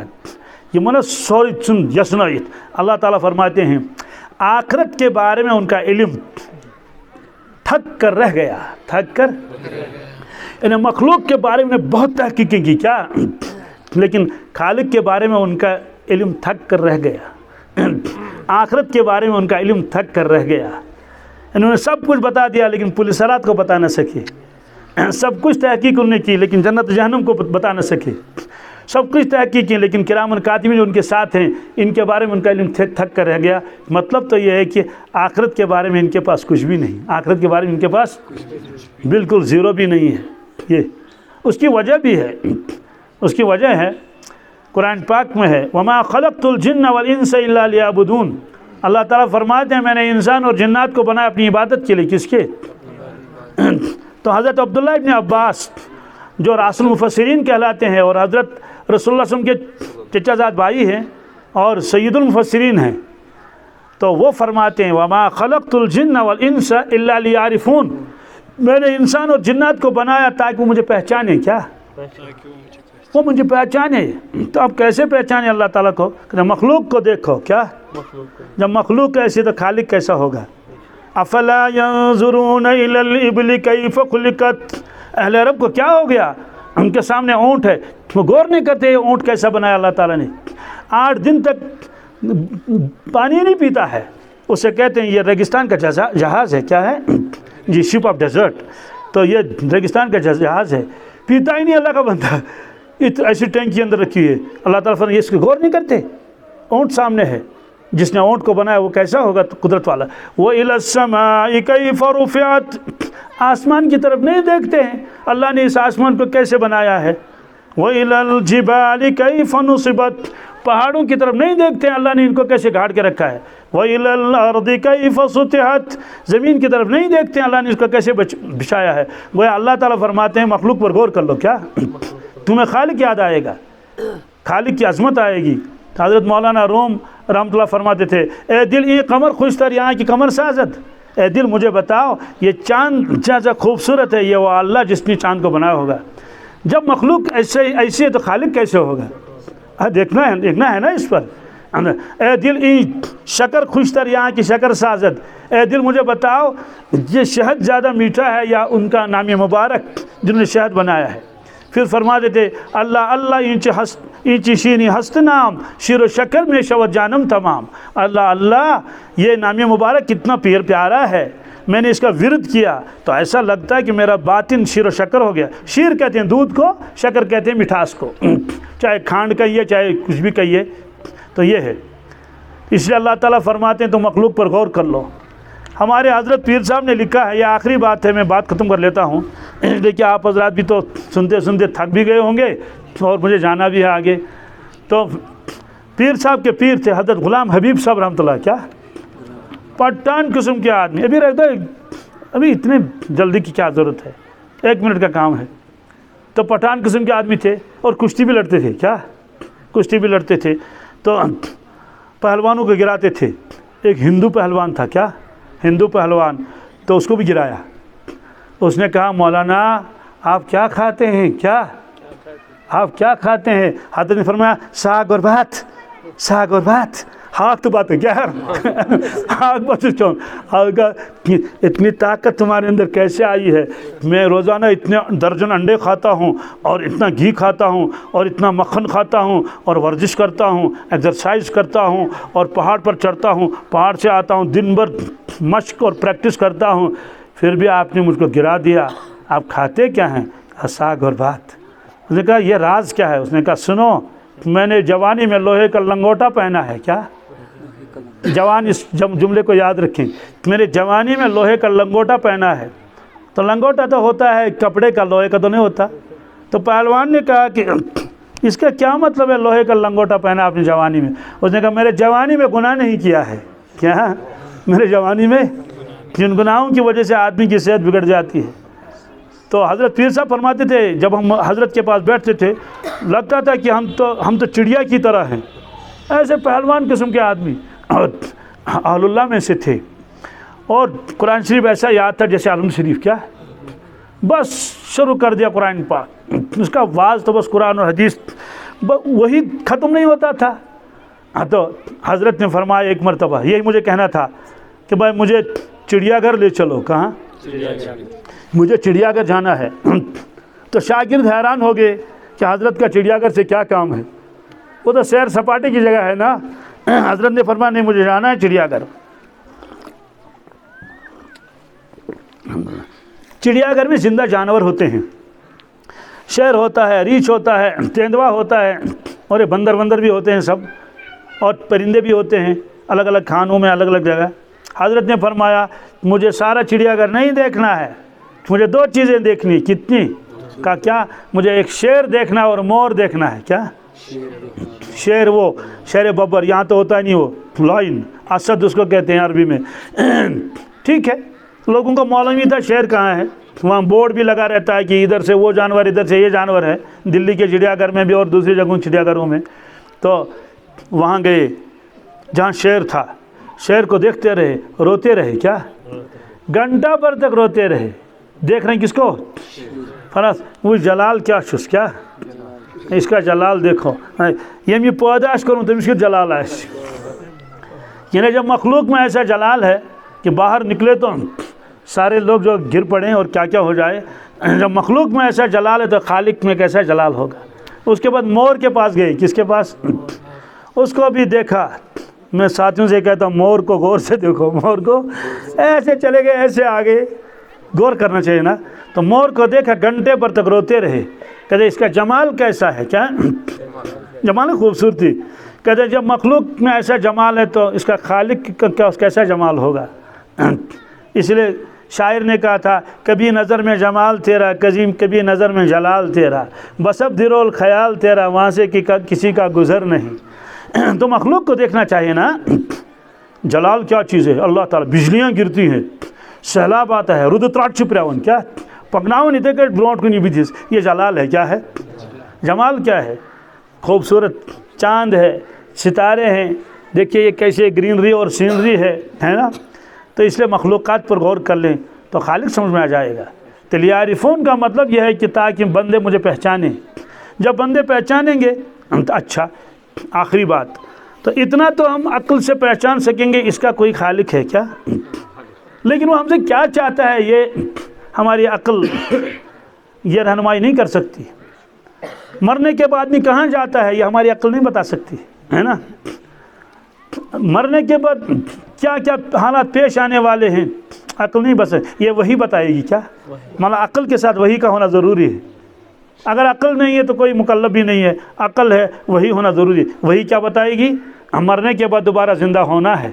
یہ من سورت سن یسنائت، اللہ تعالیٰ فرماتے ہیں آخرت کے بارے میں ان کا علم تھک کر رہ گیا، تھک کر، انہیں مخلوق کے بارے میں بہت تحقیقیں کی کیا، لیکن خالق کے بارے میں ان کا علم تھک کر رہ گیا، آخرت کے بارے میں ان کا علم تھک کر رہ گیا۔ انہوں نے سب کچھ بتا دیا لیکن پولیس رات کو بتا نہ سکے، سب کچھ تحقیق انہوں نے کی لیکن جنت جہنم کو بتا نہ سکے، سب کچھ تحقیق کی لیکن کرام کاتبین جو ان کے ساتھ ہیں ان کے بارے میں ان کا علم تھک کر رہ گیا۔ مطلب تو یہ ہے کہ آخرت کے بارے میں ان کے پاس کچھ بھی نہیں، آخرت کے بارے میں ان کے پاس بالکل زیرو بھی نہیں ہے۔ یہ اس کی وجہ بھی ہے، اس کی وجہ ہے قرآن پاک میں ہے وما خلقت الجن والانس الا لیعبدون۔ اللہ تعالیٰ فرماتے ہیں میں نے انسان اور جنات کو بنایا اپنی عبادت کے لیے، کس کے؟ تو حضرت عبداللہ ابن عباس جو راس المفسرین کہلاتے ہیں اور حضرت رسول اللہ صلی اللہ علیہ وسلم کے چچا زاد بھائی ہیں اور سید المفسرین ہیں، تو وہ فرماتے ہیں وما خلقت الجن والانس الا لیعرفون، میں نے انسان اور جنات کو بنایا تاکہ وہ مجھے پہچانے، کیا وہ مجھے پہچانے۔ تو اب کیسے پہچانے اللہ تعالیٰ کو؟ کہ مخلوق کو دیکھو، کیا جب مخلوق ایسی تو خالق کیسا ہوگا۔ افلا ينظرون الى الابل كيف خلقت، اہل عرب کو کیا ہو گیا، ان کے سامنے اونٹ ہے، وہ غور نہیں کرتے اونٹ کیسا بنایا اللہ تعالیٰ نے، 8 دن تک پانی نہیں پیتا ہے، اسے کہتے ہیں یہ ریگستان کا جہاز ہے، کیا ہے جی، شپ آف ڈیزرٹ، تو یہ ریگستان کا جہاز ہے، پیتا ہی نہیں اللہ کا بندہ، ایسی ٹینکی اندر رکھی ہے۔ اللہ تعالیٰ فرماتے ہیں اس کو غور نہیں کرتے، اونٹ سامنے ہے، جس نے اونٹ کو بنایا وہ کیسا ہوگا قدرت والا۔ وَإِلَى السَّمَاءِ كَيْفَ رُفِعَتْ، آسمان کی طرف نہیں دیکھتے ہیں اللہ نے اس آسمان کو کیسے بنایا ہے۔ وَإِلَى الْجِبَالِ كَيْفَ نُصِبَتْ، پہاڑوں کی طرف نہیں دیکھتے ہیں اللہ نے ان کو کیسے گاڑ کے رکھا ہے. وَإِلَى الْأَرْضِ كَيْفَ سُطِحَتْ, زمین کی طرف نہیں دیکھتے ہیں اللہ نے اس کو کیسے بچھایا ہے. وہ اللہ تعالیٰ فرماتے ہیں مخلوق پر غور کر لو, کیا تمہیں خالق یاد آئے گا, خالق کی عظمت آئے گی. حضرت مولانا روم رحمۃ اللہ فرماتے تھے, اے دل یہ قمر خوش تر یہاں کی قمر سازد, اے دل مجھے بتاؤ یہ چاند جیسا خوبصورت ہے یہ وہ اللہ جس نے چاند کو بنایا ہوگا. جب مخلوق ایسے ہے تو خالق کیسے ہوگا؟ دیکھنا ہے نا اس پر. اے دل شکر خوش تر یہاں کی شکر سازد, اے دل مجھے بتاؤ یہ شہد زیادہ میٹھا ہے یا ان کا نام مبارک جنہوں نے شہد بنایا ہے. پھر فرما دیتے اللہ اللہ اینچی شینی ہست نام شیر و شکر میں شود جانم تمام. اللہ اللہ یہ نام مبارک کتنا پیارا ہے, میں نے اس کا ورد کیا تو ایسا لگتا ہے کہ میرا باطن شیر و شکر ہو گیا. شیر کہتے ہیں دودھ کو, شکر کہتے ہیں مٹھاس کو, چاہے کھانڈ کہیے چاہے کچھ بھی کہیے. تو یہ ہے, اس لیے اللہ تعالیٰ فرماتے ہیں تو مخلوق پر غور کر لو. ہمارے حضرت پیر صاحب نے لکھا ہے, یہ آخری بات ہے, میں بات ختم کر لیتا ہوں. دیکھیے آپ حضرات بھی تو سنتے سنتے تھک بھی گئے ہوں گے اور مجھے جانا بھی ہے آگے. تو پیر صاحب کے پیر تھے حضرت غلام حبیب صاحب رحمۃ اللہ, کیا پٹھان قسم کے آدمی. ابھی رہتا ہے, ابھی اتنے جلدی کی کیا ضرورت ہے, 1 منٹ کا کام ہے. تو پٹھان قسم کے آدمی تھے اور کشتی بھی لڑتے تھے, کیا کشتی بھی لڑتے تھے. تو پہلوانوں کو گراتے تھے. ایک ہندو پہلوان تھا, کیا ہندو پہلوان, تو اس کو بھی گرایا. اس نے کہا مولانا آپ کیا کھاتے ہیں, کیا آپ کیا کھاتے ہیں؟ حضرت نے فرمایا ساگ اور بات, ساگ اور بات. ہاں تو بات ہے کیا آگ بات چون آگا اتنی طاقت تمہارے اندر کیسے آئی ہے؟ میں روزانہ اتنے درجن انڈے کھاتا ہوں اور اتنا گھی کھاتا ہوں اور اتنا مکھن کھاتا ہوں اور ورزش کرتا ہوں, ایکسرسائز کرتا ہوں اور پہاڑ پر چڑھتا ہوں, پہاڑ سے آتا ہوں, دن بھر مشق اور پریکٹس کرتا ہوں, پھر بھی آپ نے مجھ کو گرا دیا. آپ کھاتے کیا ہیں؟ ساگ اور بات. اس نے کہا یہ راز کیا ہے؟ اس نے کہا سنو, میں نے جوانی میں لوہے کا لنگوٹا پہنا ہے. کیا جوان, اس جملے کو یاد رکھیں, میرے جوانی میں لوہے کا لنگوٹا پہنا ہے. تو لنگوٹا تو ہوتا ہے کپڑے کا, لوہے کا تو نہیں ہوتا. تو پہلوان نے کہا کہ اس کا کیا مطلب ہے لوہے کا لنگوٹا پہنا آپ نے جوانی میں؟ اس نے کہا میرے جوانی میں گناہ نہیں کیا ہے. کیا میرے جوانی میں جن گناہوں کی وجہ سے آدمی کی صحت بگڑ جاتی ہے. تو حضرت پیر صاحب فرماتے تھے جب ہم حضرت کے پاس بیٹھتے تھے لگتا تھا کہ ہم تو چڑیا کی طرح ہیں. ایسے پہلوان قسم کے آدمی اور اہل اللہ میں سے تھے. اور قرآن شریف ایسا یاد تھا جیسے عالم شریف. کیا بس شروع کر دیا قرآن پاک, اس کا واز تو بس قرآن اور حدیث وہی ختم نہیں ہوتا تھا. تو حضرت نے فرمایا ایک مرتبہ, یہی مجھے کہنا تھا کہ بھائی مجھے چڑیا گھر لے چلو. کہاں؟ مجھے چڑیا گھر جانا ہے. تو شاگرد حیران ہو گئے کہ حضرت کا چڑیا گھر سے کیا کام ہے, وہ تو سیر سپاٹے کی جگہ ہے نا. حضرت نے فرمایا نہیں مجھے جانا ہے چڑیا گھر. چڑیا گھر میں زندہ جانور ہوتے ہیں, شیر ہوتا ہے, ریچھ ہوتا ہے, تیندوا ہوتا ہے, اور یہ بندر بھی ہوتے ہیں سب, اور پرندے بھی ہوتے ہیں الگ الگ کھانوں میں الگ الگ جگہ. حضرت نے فرمایا مجھے سارا چڑیا گھر نہیں دیکھنا ہے, مجھے 2 چیزیں دیکھنی. کتنی؟ کا کیا؟ مجھے ایک شیر دیکھنا اور مور دیکھنا ہے. کیا شیر؟ وہ شیر ببر, یہاں تو ہوتا ہے نہیں, وہ لائن اسد اس کو کہتے ہیں عربی میں. ٹھیک ہے, لوگوں کو معلوم ہی تھا شیر کہاں ہے. وہاں بورڈ بھی لگا رہتا ہے کہ ادھر سے وہ جانور, ادھر سے یہ جانور ہے. دلی کے چڑیا گھر میں بھی اور دوسری جگہوں چڑیا گھروں میں. تو وہاں گئے جہاں شیر تھا, شیر کو دیکھتے رہے, روتے رہے. کیا گھنٹہ بھر تک روتے رہے. دیکھ رہے ہیں کس کو؟ فرض وہ جلال کیا چھس, کیا اس کا جلال دیکھو, یہ پاداش کروں تم اس کے جلال ہے. یعنی جب مخلوق میں ایسا جلال ہے کہ باہر نکلے تو سارے لوگ جو گر پڑیں اور کیا کیا ہو جائے. جب مخلوق میں ایسا جلال ہے تو خالق میں کیسا جلال ہوگا. اس کے بعد مور کے پاس گئے. کس کے پاس؟ اس کو بھی دیکھا. میں ساتھیوں سے کہتا ہوں مور کو غور سے دیکھو, مور کو ایسے چلے گئے ایسے آگے, غور کرنا چاہیے نا. تو مور کو دیکھا, گھنٹے پر تک روتے رہے. کہتے اس کا جمال کیسا ہے. کیا جمال ہے؟ خوبصورتی. کہتے جب مخلوق میں ایسا جمال ہے تو اس کا خالق کا کیسا جمال ہوگا. اس لیے شاعر نے کہا تھا کبھی نظر میں جمال تیرا, کبھی نظر میں جلال تیرا, بسب درول خیال تیرا, وہاں سے کسی کا گزر نہیں. تو مخلوق کو دیکھنا چاہیے نا، جلال کیا چیز ہے، اللہ تعالیٰ بجلیاں گرتی ہیں، سیلاب آتا ہے، رود تراٹ چھپ رہا کیا پکناون اتنے کہ برونٹ کو نہیں بھی چیز، یہ جلال ہے، کیا ہے جمال، کیا ہے خوبصورت چاند ہے، ستارے ہیں، دیکھیے یہ کیسے گرینری اور سینری ہے نا. تو اس لیے مخلوقات پر غور کر لیں تو خالق سمجھ میں آ جائے گا. تو لیعرفون کا مطلب یہ ہے کہ تاکہ بندے مجھے پہچانیں. جب بندے پہچانیں گے تو اچھا. آخری بات تو اتنا تو ہم عقل سے پہچان سکیں گے اس کا کوئی خالق ہے کیا، لیکن وہ ہم سے کیا چاہتا ہے یہ ہماری عقل یہ رہنمائی نہیں کر سکتی. مرنے کے بعد بھی کہاں جاتا ہے یہ ہماری عقل نہیں بتا سکتی ہے نا. مرنے کے بعد کیا کیا حالات پیش آنے والے ہیں عقل نہیں بس یہ وہی بتائے گی کیا، مطلب عقل کے ساتھ وہی کا ہونا ضروری ہے. اگر عقل نہیں ہے تو کوئی مکلف بھی نہیں ہے، عقل ہے وہی ہونا ضروری ہے. وہی کیا بتائے گی، مرنے کے بعد دوبارہ زندہ ہونا ہے.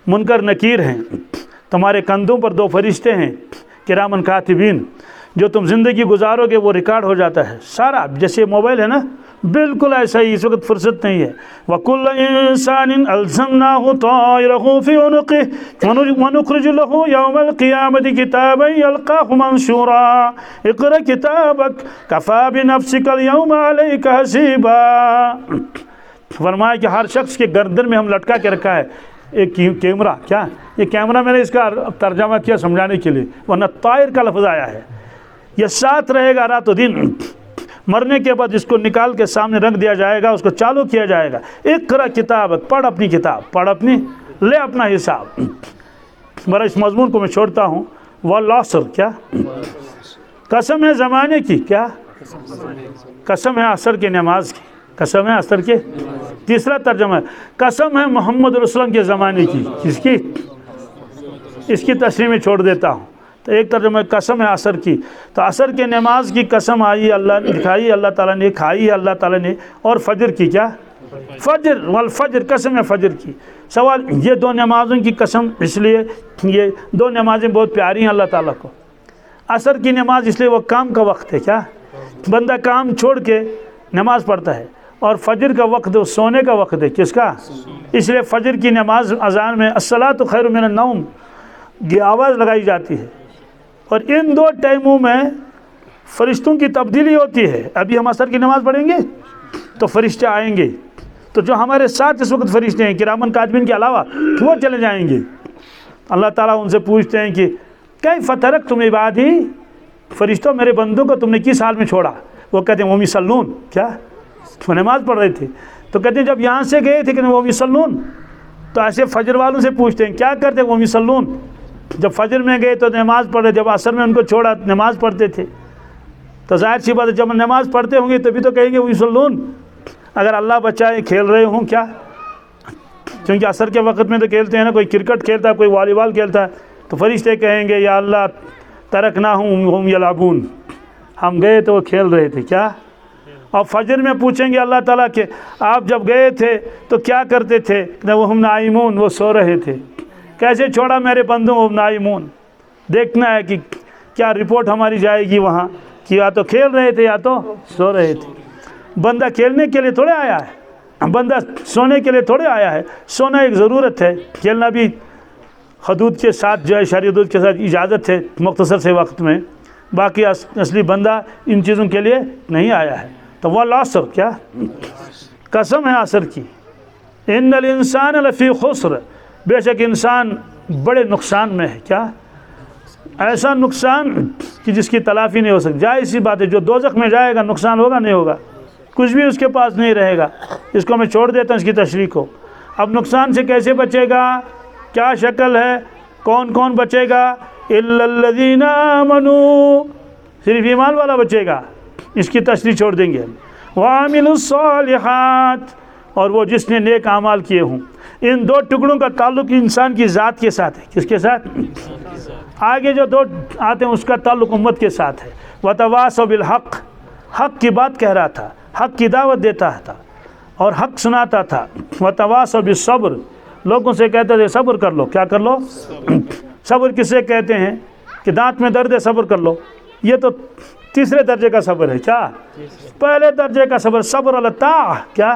منکر نکیر ہیں، تمہارے کندھوں پر 2 فرشتے ہیں کرامن کاتبین، جو تم زندگی گزارو گے وہ ریکارڈ ہو جاتا ہے سارا. جیسے موبائل ہے نا بالکل ایسا ہی، اس وقت فرصت نہیں ہے. وَكُلَّ إِنسَانٍ أَلْزَمْنَاهُ طَائِرَهُ فِي عُنُقِهِ وَنُخْرِجُ لَهُ يَوْمَ الْقِيَامَةِ كِتَابًا يَلْقَاهُ مَنشُورًا اقْرَأْ كِتَابَكَ كَفَىٰ بِنَفْسِكَ الْيَوْمَ عَلَيْكَ حَسِيبًا. فرمایا کہ ہر شخص کے گردن میں ہم لٹکا کے رکھا ہے ایک کیمرہ. کیا یہ کیمرہ میں نے اس کا ترجمہ کیا سمجھانے کے لیے، ورنہ طائر کا لفظ آیا ہے. یہ ساتھ رہے گا رات و دن. مرنے کے بعد اس کو نکال کے سامنے رکھ دیا جائے گا، اس کو چالو کیا جائے گا. اقرأ کتابک، پڑھ اپنی کتاب، پڑھ اپنی، لے اپنا حساب. میرا اس مضمون کو میں چھوڑتا ہوں. والعصر، کیا قسم ہے زمانے کی، کیا قسم ہے عصر کی نماز کی، قسم ہے عصر کے. تیسرا ترجمہ ہے قسم ہے محمد رسول اللہ کے زمانے کی. کس کی؟ اس کی تشریح میں چھوڑ دیتا ہوں. تو ایک ترجمہ قسم ہے عصر کی، تو عصر کے نماز کی قسم آئی اللہ نے دکھائی، اللہ تعالیٰ نے کھائی ہے اللہ تعالیٰ نے. اور فجر کی، کیا فجر، والفجر قسم ہے فجر کی. سوال یہ 2 نمازوں کی قسم اس لیے یہ 2 نمازیں بہت پیاری ہیں اللہ تعالیٰ کو. عصر کی نماز اس لیے وہ کام کا وقت ہے، کیا بندہ کام چھوڑ کے نماز پڑھتا ہے. اور فجر کا وقت سونے کا وقت ہے، کس کا؟ اس لیے فجر کی نماز اذان میں الصلاۃ خیر من النوم یہ آواز لگائی جاتی ہے. اور ان 2 ٹائموں میں فرشتوں کی تبدیلی ہوتی ہے. ابھی ہم عصر کی نماز پڑھیں گے تو فرشتے آئیں گے، تو جو ہمارے ساتھ اس وقت فرشتے ہیں کرامن کاتبین کے علاوہ وہ چلے جائیں گے. اللہ تعالیٰ ان سے پوچھتے ہیں کہ کیف ترکتم عبادی، فرشتوں میرے بندوں کو تم نے کس حال میں چھوڑا؟ وہ کہتے ہیں وہ یصلون، کیا وہ نماز پڑھ رہے تھے. تو کہتے ہیں جب یہاں سے گئے تھے کہ وہ یصلون. تو ایسے فجر والوں سے پوچھتے ہیں کیا کرتے وہ یصلون، جب فجر میں گئے تو نماز پڑھ رہے، جب عصر میں ان کو چھوڑا نماز پڑھتے تھے. تو ظاہر سی بات ہے جب نماز پڑھتے ہوں گے تبھی تو کہیں گے وہ یصلون. اگر اللہ بچائے کھیل رہے ہوں، کیا کیونکہ عصر کے وقت میں تو کھیلتے ہیں نا، کوئی کرکٹ کھیلتا ہے، کوئی والی بال کھیلتا ہے، تو فرشتے کہیں گے یا اللہ ترکناہم ہم یلعبون، ہم گئے تو وہ کھیل رہے تھے. کیا اور فجر میں پوچھیں گے اللہ تعالیٰ کہ آپ جب گئے تھے تو کیا کرتے تھے؟ وہ ہم نائمون، وہ سو رہے تھے. کیسے چھوڑا میرے بندوں وہ نائمون؟ دیکھنا ہے کہ کیا رپورٹ ہماری جائے گی وہاں کہ یا تو کھیل رہے تھے یا تو سو رہے تھے. بندہ کھیلنے کے لیے تھوڑے آیا ہے، بندہ سونے کے لیے تھوڑے آیا ہے. سونا ایک ضرورت ہے، کھیلنا بھی حدود کے ساتھ جو ہے شرعی حدود کے ساتھ اجازت ہے مختصر سے وقت میں. باقی اصلی بندہ ان چیزوں کے لیے نہیں آیا ہے. تو والعصر، کیا قسم ہے عصر کی. ان الانسان لفی خسر، بے شک انسان بڑے نقصان میں ہے. کیا ایسا نقصان کہ جس کی تلافی نہیں ہو سکتی. جائز سی بات ہے، جو دوزخ میں جائے گا نقصان ہوگا نہیں ہوگا، کچھ بھی اس کے پاس نہیں رہے گا. اس کو میں چھوڑ دیتا ہوں اس کی تشریح کو. اب نقصان سے کیسے بچے گا، کیا شکل ہے، کون کون بچے گا؟ الا الذین آمنوا، صرف ایمان والا بچے گا. اس کی تشریح چھوڑ دیں گے. وعملوا الصالحات، اور وہ جس نے نیک اعمال کیے ہوں. ان 2 ٹکڑوں کا تعلق انسان کی ذات کے ساتھ ہے. کس کے ساتھ؟ آگے جو 2 آتے ہیں اس کا تعلق امت کے ساتھ ہے. وتواصوا بالحق، حق کی بات کہہ رہا تھا، حق کی دعوت دیتا تھا اور حق سناتا تھا. وتواصوا بالصبر، لوگوں سے کہتے تھے صبر کر لو. کیا کر لو؟ صبر کسے کہتے ہیں کہ دانت میں درد ہے صبر کر لو. یہ تو تیسرے درجے کا صبر ہے. کیا پہلے درجے کا صبر، صبر علی الطاعہ، کیا